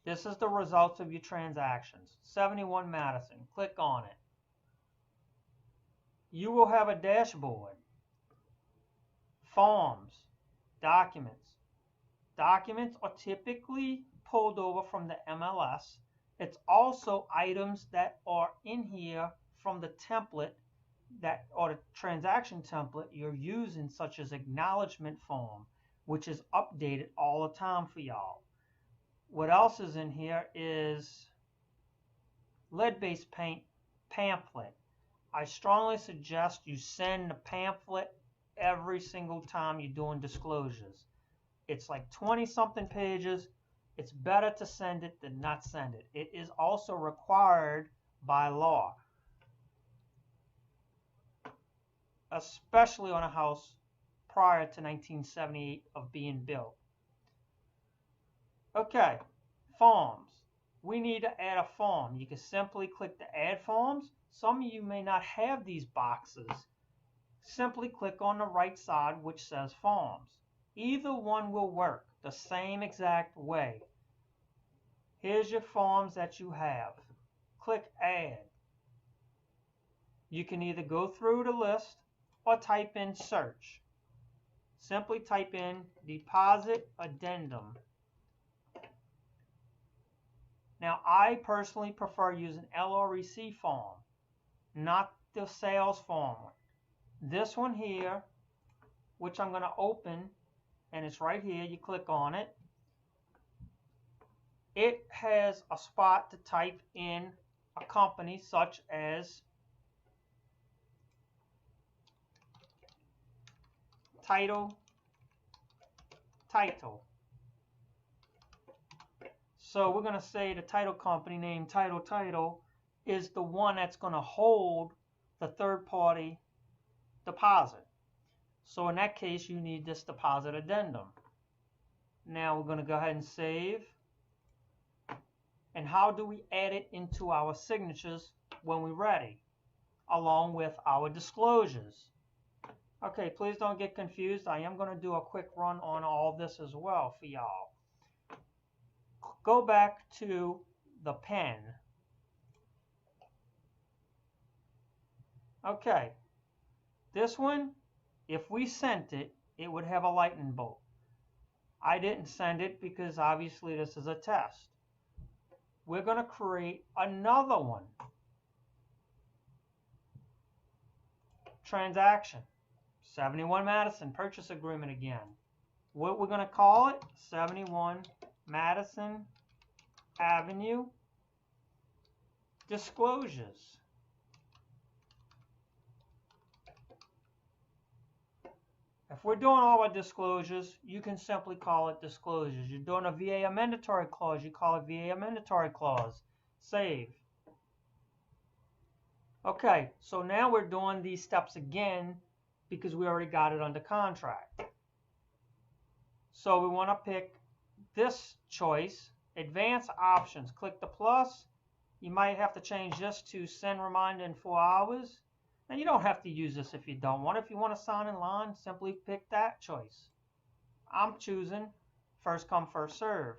This is the results of your transactions. 71 Madison. Click on it. You will have a dashboard. Forms. Documents. Documents are typically pulled over from the MLS. It's also items that are in here from the template that, or the transaction template you're using, such as Acknowledgement Form, which is updated all the time for y'all. What else is in here is lead-based paint pamphlet. I strongly suggest you send the pamphlet every single time you're doing disclosures. It's like 20-something pages. It's better to send it than not send it. It is also required by law, especially on a house prior to 1978 of being built. Okay, forms. We need to add a form. You can simply click the Add Forms. Some of you may not have these boxes. Simply click on the right side which says Forms. Either one will work the same exact way. Here's your forms that you have. Click Add. You can either go through the list or type in Search. Simply type in Deposit Addendum. Now, I personally prefer using LREC form, not the sales form. This one here, which I'm going to open, and it's right here, you click on it. It has a spot to type in a company such as Title. So we're going to say the title company name Title is the one that's going to hold the third-party deposit. So in that case, you need this deposit addendum. Now we're going to go ahead and save. And how do we add it into our signatures when we're ready, along with our disclosures? Okay, please don't get confused. I am going to do a quick run on all this as well for y'all. Go back to the pen. Okay, this one, if we sent it, it would have a lightning bolt. I didn't send it because obviously this is a test. We're going to create another one. Transaction. 71 Madison, purchase agreement again. What we're going to call it? 71 Madison Avenue disclosures. If we're doing all our disclosures, you can simply call it disclosures. You're doing a VA amendatory clause, you call it VA amendatory clause. Save. Okay, so now we're doing these steps again because we already got it under contract. So we want to pick this choice, advanced options. Click the plus. You might have to change this to send reminder in 4 hours. Now you don't have to use this if you don't want. If you want to sign in line, simply pick that choice. I'm choosing first come, first serve.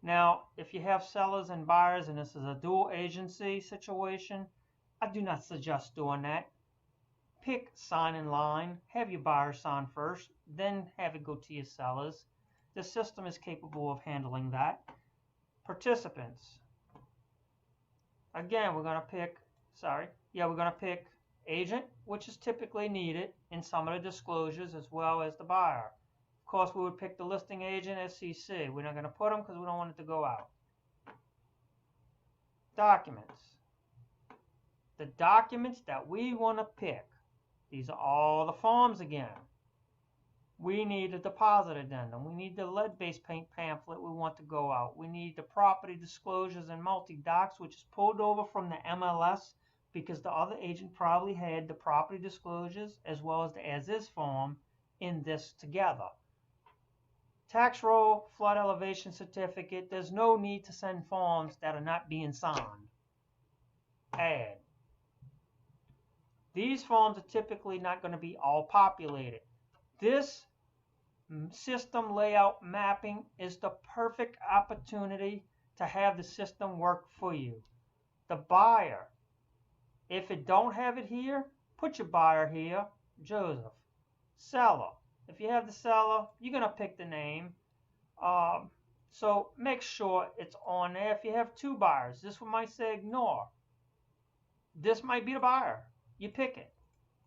Now, if you have sellers and buyers and this is a dual agency situation, I do not suggest doing that. Pick sign in line, have your buyer sign first, then have it go to your sellers. The system is capable of handling that. Participants. Again, we're going to pick, we're going to pick agent, which is typically needed in some of the disclosures as well as the buyer. Of course, we would pick the listing agent SCC. We're not going to put them because we don't want it to go out. Documents. The documents that we want to pick. These are all the forms again. We need a deposit addendum. We need the lead-based paint pamphlet we want to go out. We need the property disclosures and multi-docs, which is pulled over from the MLS because the other agent probably had the property disclosures as well as the as-is form in this together. Tax roll, flood elevation certificate. There's no need to send forms that are not being signed. Add. These forms are typically not going to be all populated. This system layout mapping is the perfect opportunity to have the system work for you. The buyer, if it don't have it here, put your buyer here, Joseph. Seller, if you have the seller, you're going to pick the name. So make sure it's on there. If you have 2 buyers, this one might say ignore. This might be the buyer. You pick it.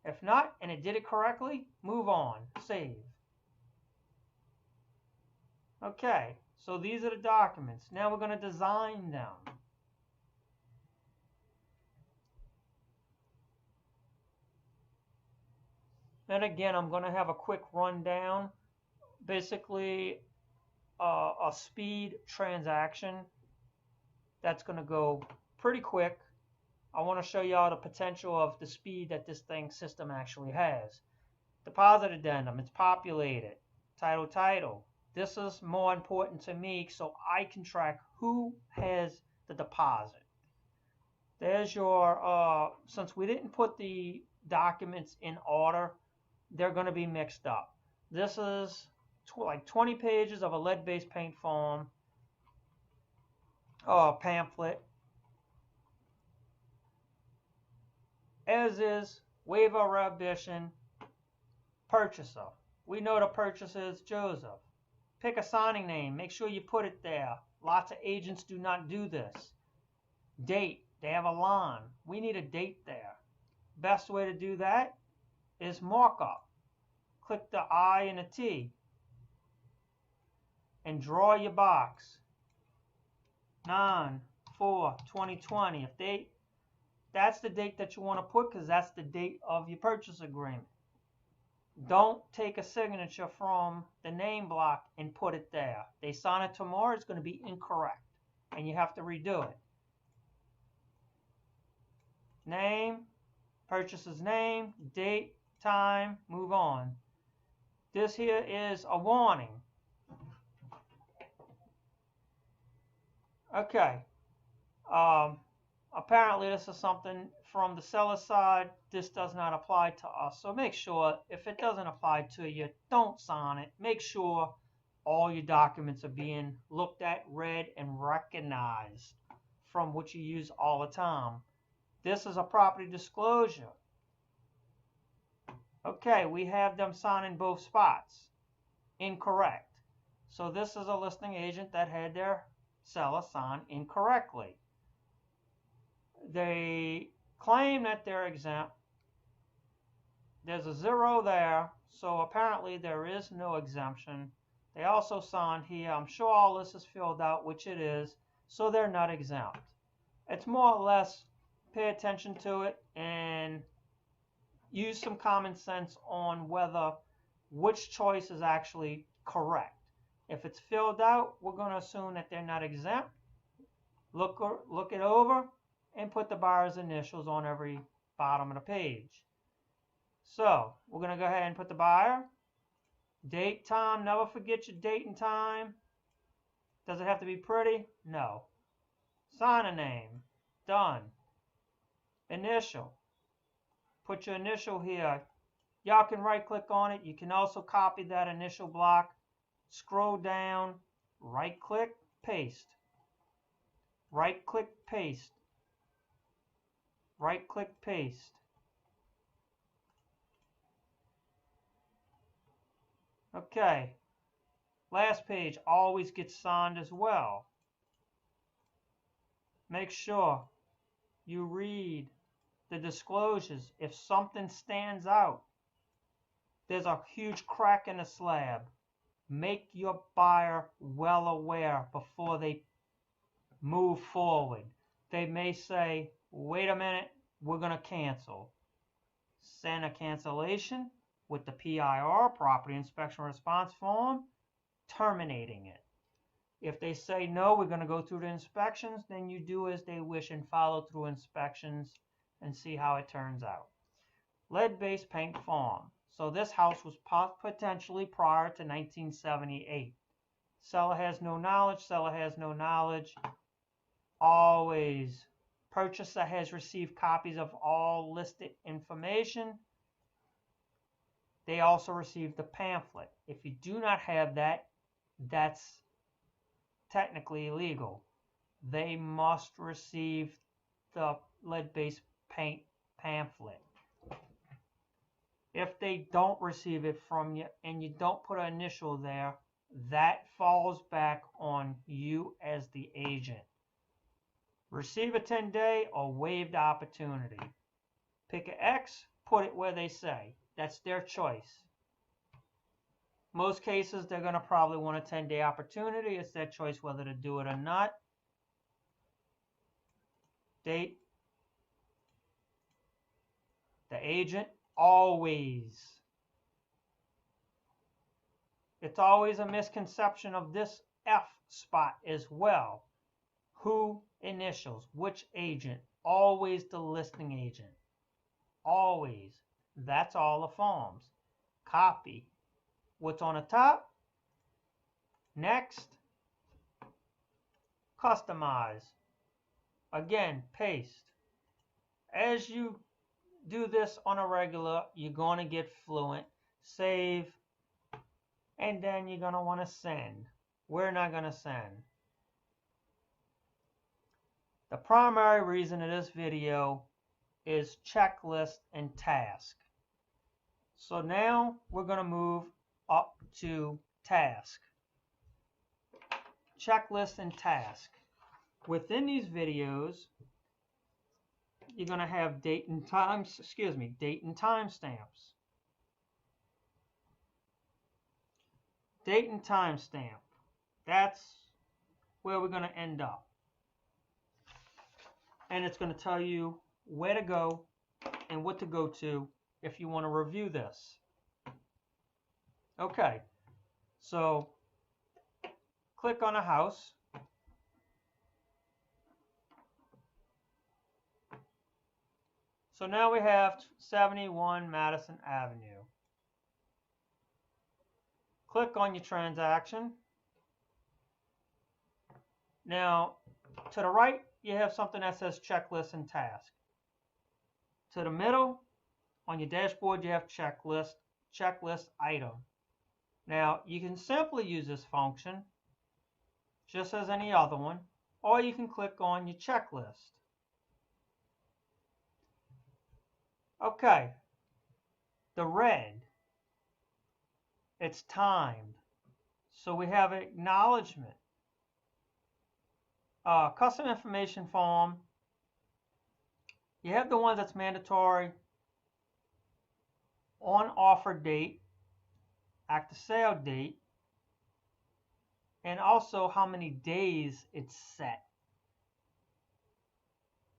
If not, and it did it correctly, move on. Save. Okay, so these are the documents. Now we're going to design them. And again, I'm going to have a quick rundown. Basically, a speed transaction that's going to go pretty quick. I want to show y'all the potential of the speed that this system actually has. Deposit addendum, it's populated. Title. This is more important to me so I can track who has the deposit. There's your, since we didn't put the documents in order, they're going to be mixed up. This is like 20 pages of a lead-based paint form, pamphlet. As is, waiver of rehibition, purchaser. We know the purchaser is Joseph. Pick a signing name. Make sure you put it there. Lots of agents do not do this. Date. They have a line. We need a date there. Best way to do that is markup. Click the I and the T and draw your box. 9/4/2020. That's the date that you want to put because that's the date of your purchase agreement. Don't take a signature from the name block and put it there. They sign it tomorrow, it's going to be incorrect, and you have to redo it. Name, purchaser's name, date, time, move on. This here is a warning. Okay. Apparently this is something from the seller side. This does not apply to us. So make sure if it doesn't apply to you, don't sign it. Make sure all your documents are being looked at, read, and recognized from what you use all the time. This is a property disclosure. Okay, we have them signing both spots. Incorrect. So this is a listing agent that had their seller sign incorrectly. They claim that they're exempt. There's a 0 there, so apparently there is no exemption. They also signed here. I'm sure all this is filled out, which it is, so they're not exempt. It's more or less pay attention to it and use some common sense on which choice is actually correct. If it's filled out, we're going to assume that they're not exempt. Look it over and put the buyer's initials on every bottom of the page. So we're going to go ahead and put the buyer, date, time. Never forget your date and time. Does it have to be pretty? No. Sign a name. Done. Initial. Put your initial here. Y'all can right click on it. You can also copy that initial block. Scroll down, right click, paste. Right click, paste. Right click, paste. Okay. Last page always gets signed as well. Make sure you read the disclosures. If something stands out, there's a huge crack in the slab. Make your buyer well aware before they move forward. They may say, wait a minute, we're going to cancel. Send a cancellation with the PIR, Property Inspection Response Form, terminating it. If they say, no, we're going to go through the inspections, then you do as they wish and follow through inspections and see how it turns out. Lead-based paint form. So this house was potentially prior to 1978. Seller has no knowledge. Always. Purchaser has received copies of all listed information. They also received the pamphlet. If you do not have that, that's technically illegal. They must receive the lead-based paint pamphlet. If they don't receive it from you and you don't put an initial there, that falls back on you as the agent. Receive a 10-day or waive the opportunity. Pick an X, put it where they say. That's their choice. Most cases, they're going to probably want a 10-day opportunity. It's their choice whether to do it or not. Date. The agent. Always. It's always a misconception of this F spot as well. Who initials? Which agent? Always the listing agent. Always. That's all the forms. copy what's on the top. Next, customize. Again, paste. As you do this on a regular, you're going to get fluent. Save, and then you're going to want to send. We're not going to send. The primary reason of this video is checklist and task. So now we're going to move up to task. Checklist and task. Within these videos, you're going to have date and time stamps. Date and time stamp. That's where we're going to end up. And it's going to tell you where to go and what to go to if you want to review this. Okay, so click on a house. So now we have 71 Madison Avenue. Click on your transaction. Now, to the right, you have something that says checklist and task. To the middle, on your dashboard, you have checklist item. Now, you can simply use this function just as any other one, or you can click on your checklist. Okay, the red, it's timed. So we have acknowledgement. Custom information form. You have the one that's mandatory, on offer date, active sale date, and also how many days it's set.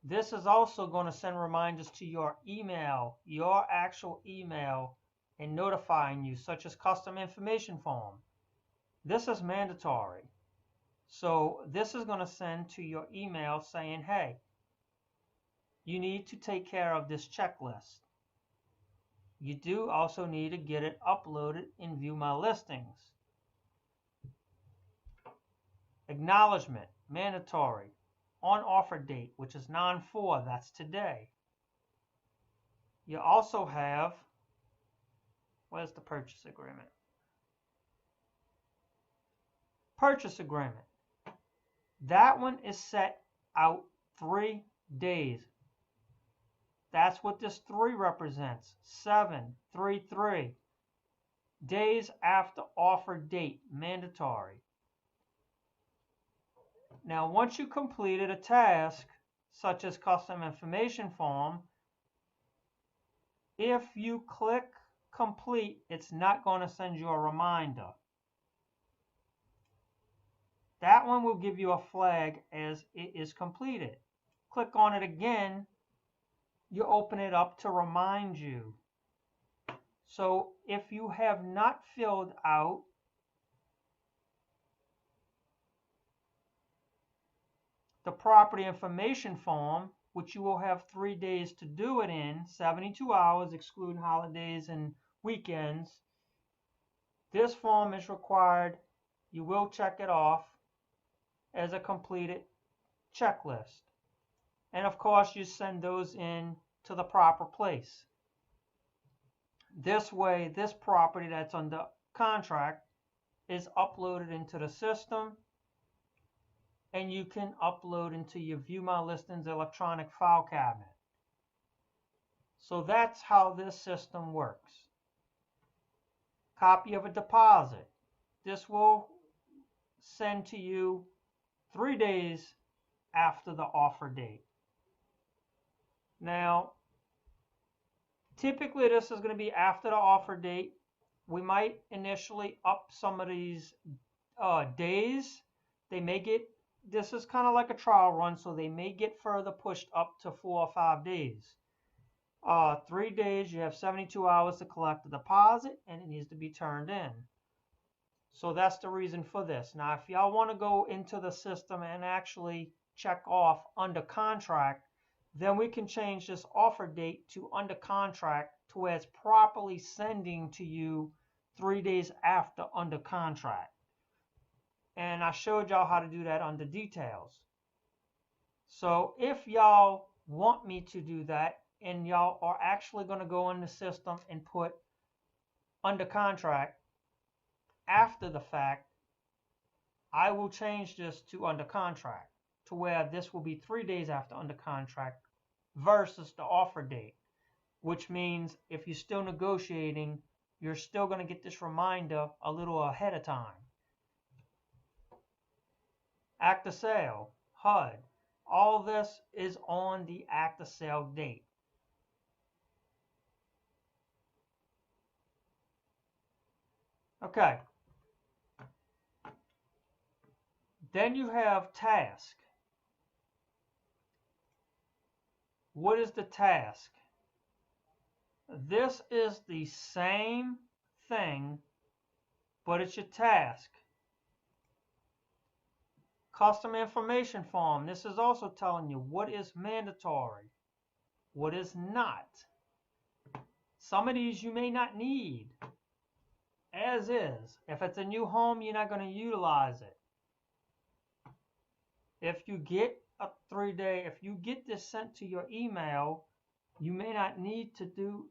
This is also going to send reminders to your email, your actual email, and notifying you, such as custom information form. This is mandatory. So this is going to send to your email saying, hey, you need to take care of this checklist. You do also need to get it uploaded in View My Listings. Acknowledgement, mandatory. On offer date, which is 9/4, that's today. You also have, where's the purchase agreement? Purchase agreement. That one is set out 3 days. That's what this 3 represents. 7, 3, 3. Days after offer date, mandatory. Now, once you completed a task, such as custom information form, if you click complete, it's not going to send you a reminder. That one will give you a flag as it is completed. Click on it again, you open it up to remind you. So if you have not filled out the property information form, which you will have 3 days to do it in, 72 hours excluding holidays and weekends, this form is required. You will check it off as a completed checklist. And of course, you send those in to the proper place. This way, this property that's under contract is uploaded into the system, and you can upload into your View My Listings electronic file cabinet. So that's how this system works. Copy of a deposit. This will send to you 3 days after the offer date. Now, typically this is going to be after the offer date. We might initially up some of these days. They may get, this is kind of like a trial run, so they may get further pushed up to 4 or 5 days. 3 days, you have 72 hours to collect the deposit, and it needs to be turned in. So that's the reason for this. Now, if y'all want to go into the system and actually check off under contract, then we can change this offer date to under contract to where it's properly sending to you 3 days after under contract. And I showed y'all how to do that under details. So if y'all want me to do that and y'all are actually going to go in the system and put under contract after the fact, I will change this to under contract to where this will be 3 days after under contract versus the offer date, which means if you're still negotiating, you're still going to get this reminder a little ahead of time. Act of sale, HUD, all this is on the act of sale date. Okay. Then you have task. What is the task? This is the same thing, but it's your task. Custom information form. This is also telling you what is mandatory, what is not. Some of these you may not need, as is. If it's a new home, you're not going to utilize it. If you get a 3-day, if you get this sent to your email, you may not need to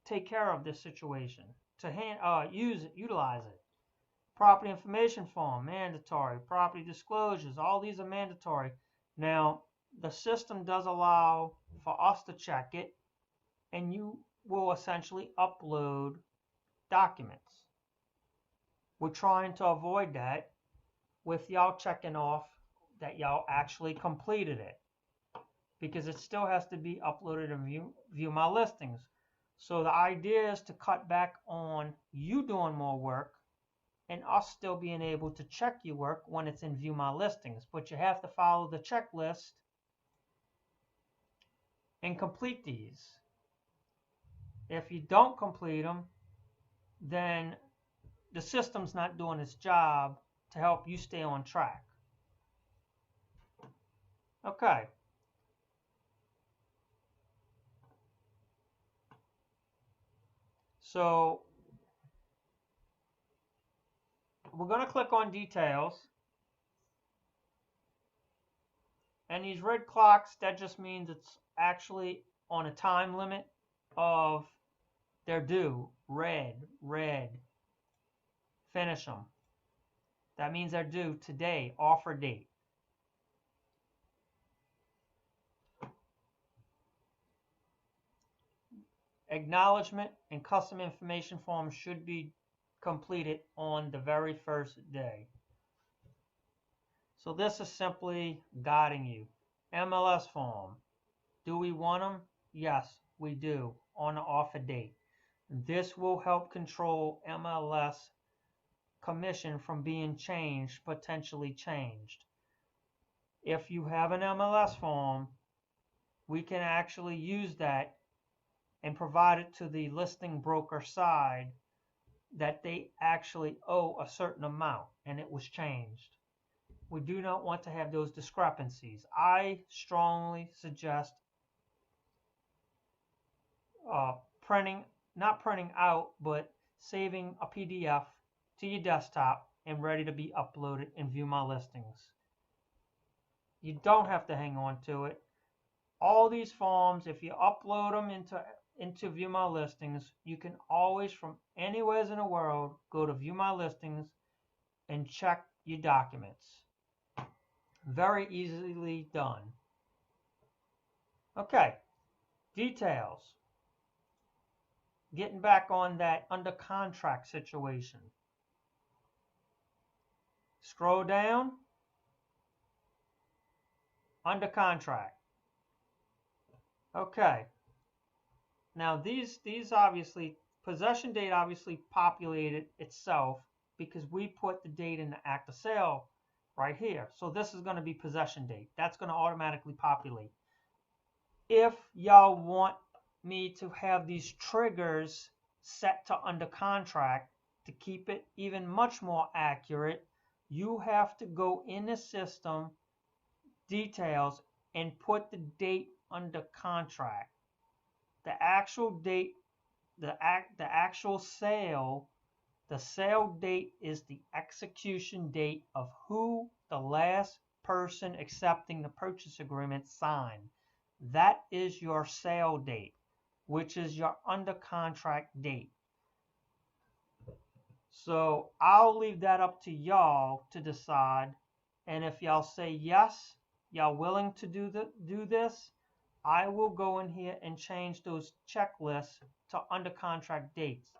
take care of this situation, to utilize it. Property information form, mandatory. Property disclosures, all these are mandatory. Now, the system does allow for us to check it, and you will essentially upload documents. We're trying to avoid that with y'all checking off that y'all actually completed it, because it still has to be uploaded and view my listings. So the idea is to cut back on you doing more work and us still being able to check your work when it's in view my listings. But you have to follow the checklist and complete these. If you don't complete them, then the system's not doing its job to help you stay on track. Okay. So we're going to click on details. And these red clocks, that just means it's actually on a time limit of they're due. Red, red. Finish them. That means they're due today, offer date. Acknowledgement and custom information form should be completed on the very first day. So this is simply guiding you. MLS form. Do we want them? Yes, we do, on the offer date. This will help control MLS commission from being changed, potentially changed. If you have an MLS form, we can actually use that and provide it to the listing broker side that they actually owe a certain amount and it was changed. We do not want to have those discrepancies. I strongly suggest not printing out, but saving a PDF to your desktop and ready to be uploaded and view my listings. You don't have to hang on to it. All these forms, if you upload them into view my listings, you can always from anywhere in the world go to view my listings and check your documents. Very easily done. Okay, details. Getting back on that under contract situation. Scroll down. Under contract. Okay. Now these obviously, possession date obviously populated itself because we put the date in the act of sale right here. So this is going to be possession date. That's going to automatically populate. If y'all want me to have these triggers set to under contract to keep it even much more accurate, you have to go in the system, details, and put the date under contract. The actual date, the actual sale, the sale date is the execution date of who the last person accepting the purchase agreement signed. That is your sale date, which is your under contract date. So I'll leave that up to y'all to decide. And if y'all say yes, y'all willing to do this, I will go in here and change those checklists to under contract dates.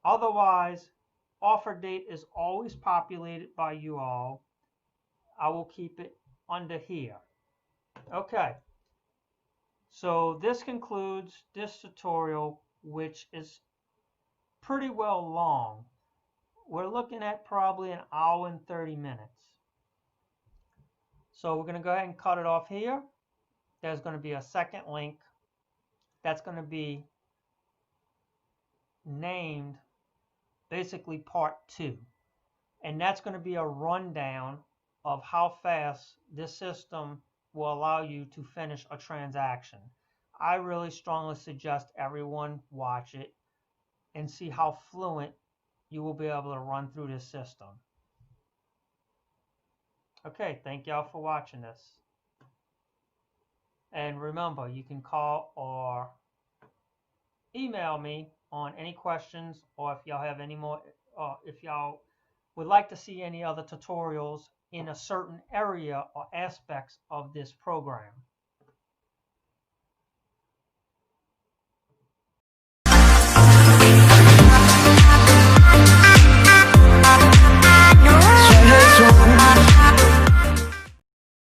Otherwise, offer date is always populated by you all. I will keep it under here. Okay. So this concludes this tutorial, which is pretty well long. We're looking at probably an hour and 30 minutes. So we're going to go ahead and cut it off here. There's going to be a second link that's going to be named basically part 2. And that's going to be a rundown of how fast this system will allow you to finish a transaction. I really strongly suggest everyone watch it and see how fluent you will be able to run through this system. Okay, thank y'all for watching this. And remember, you can call or email me on any questions, or if y'all have any more, if y'all would like to see any other tutorials in a certain area or aspects of this program.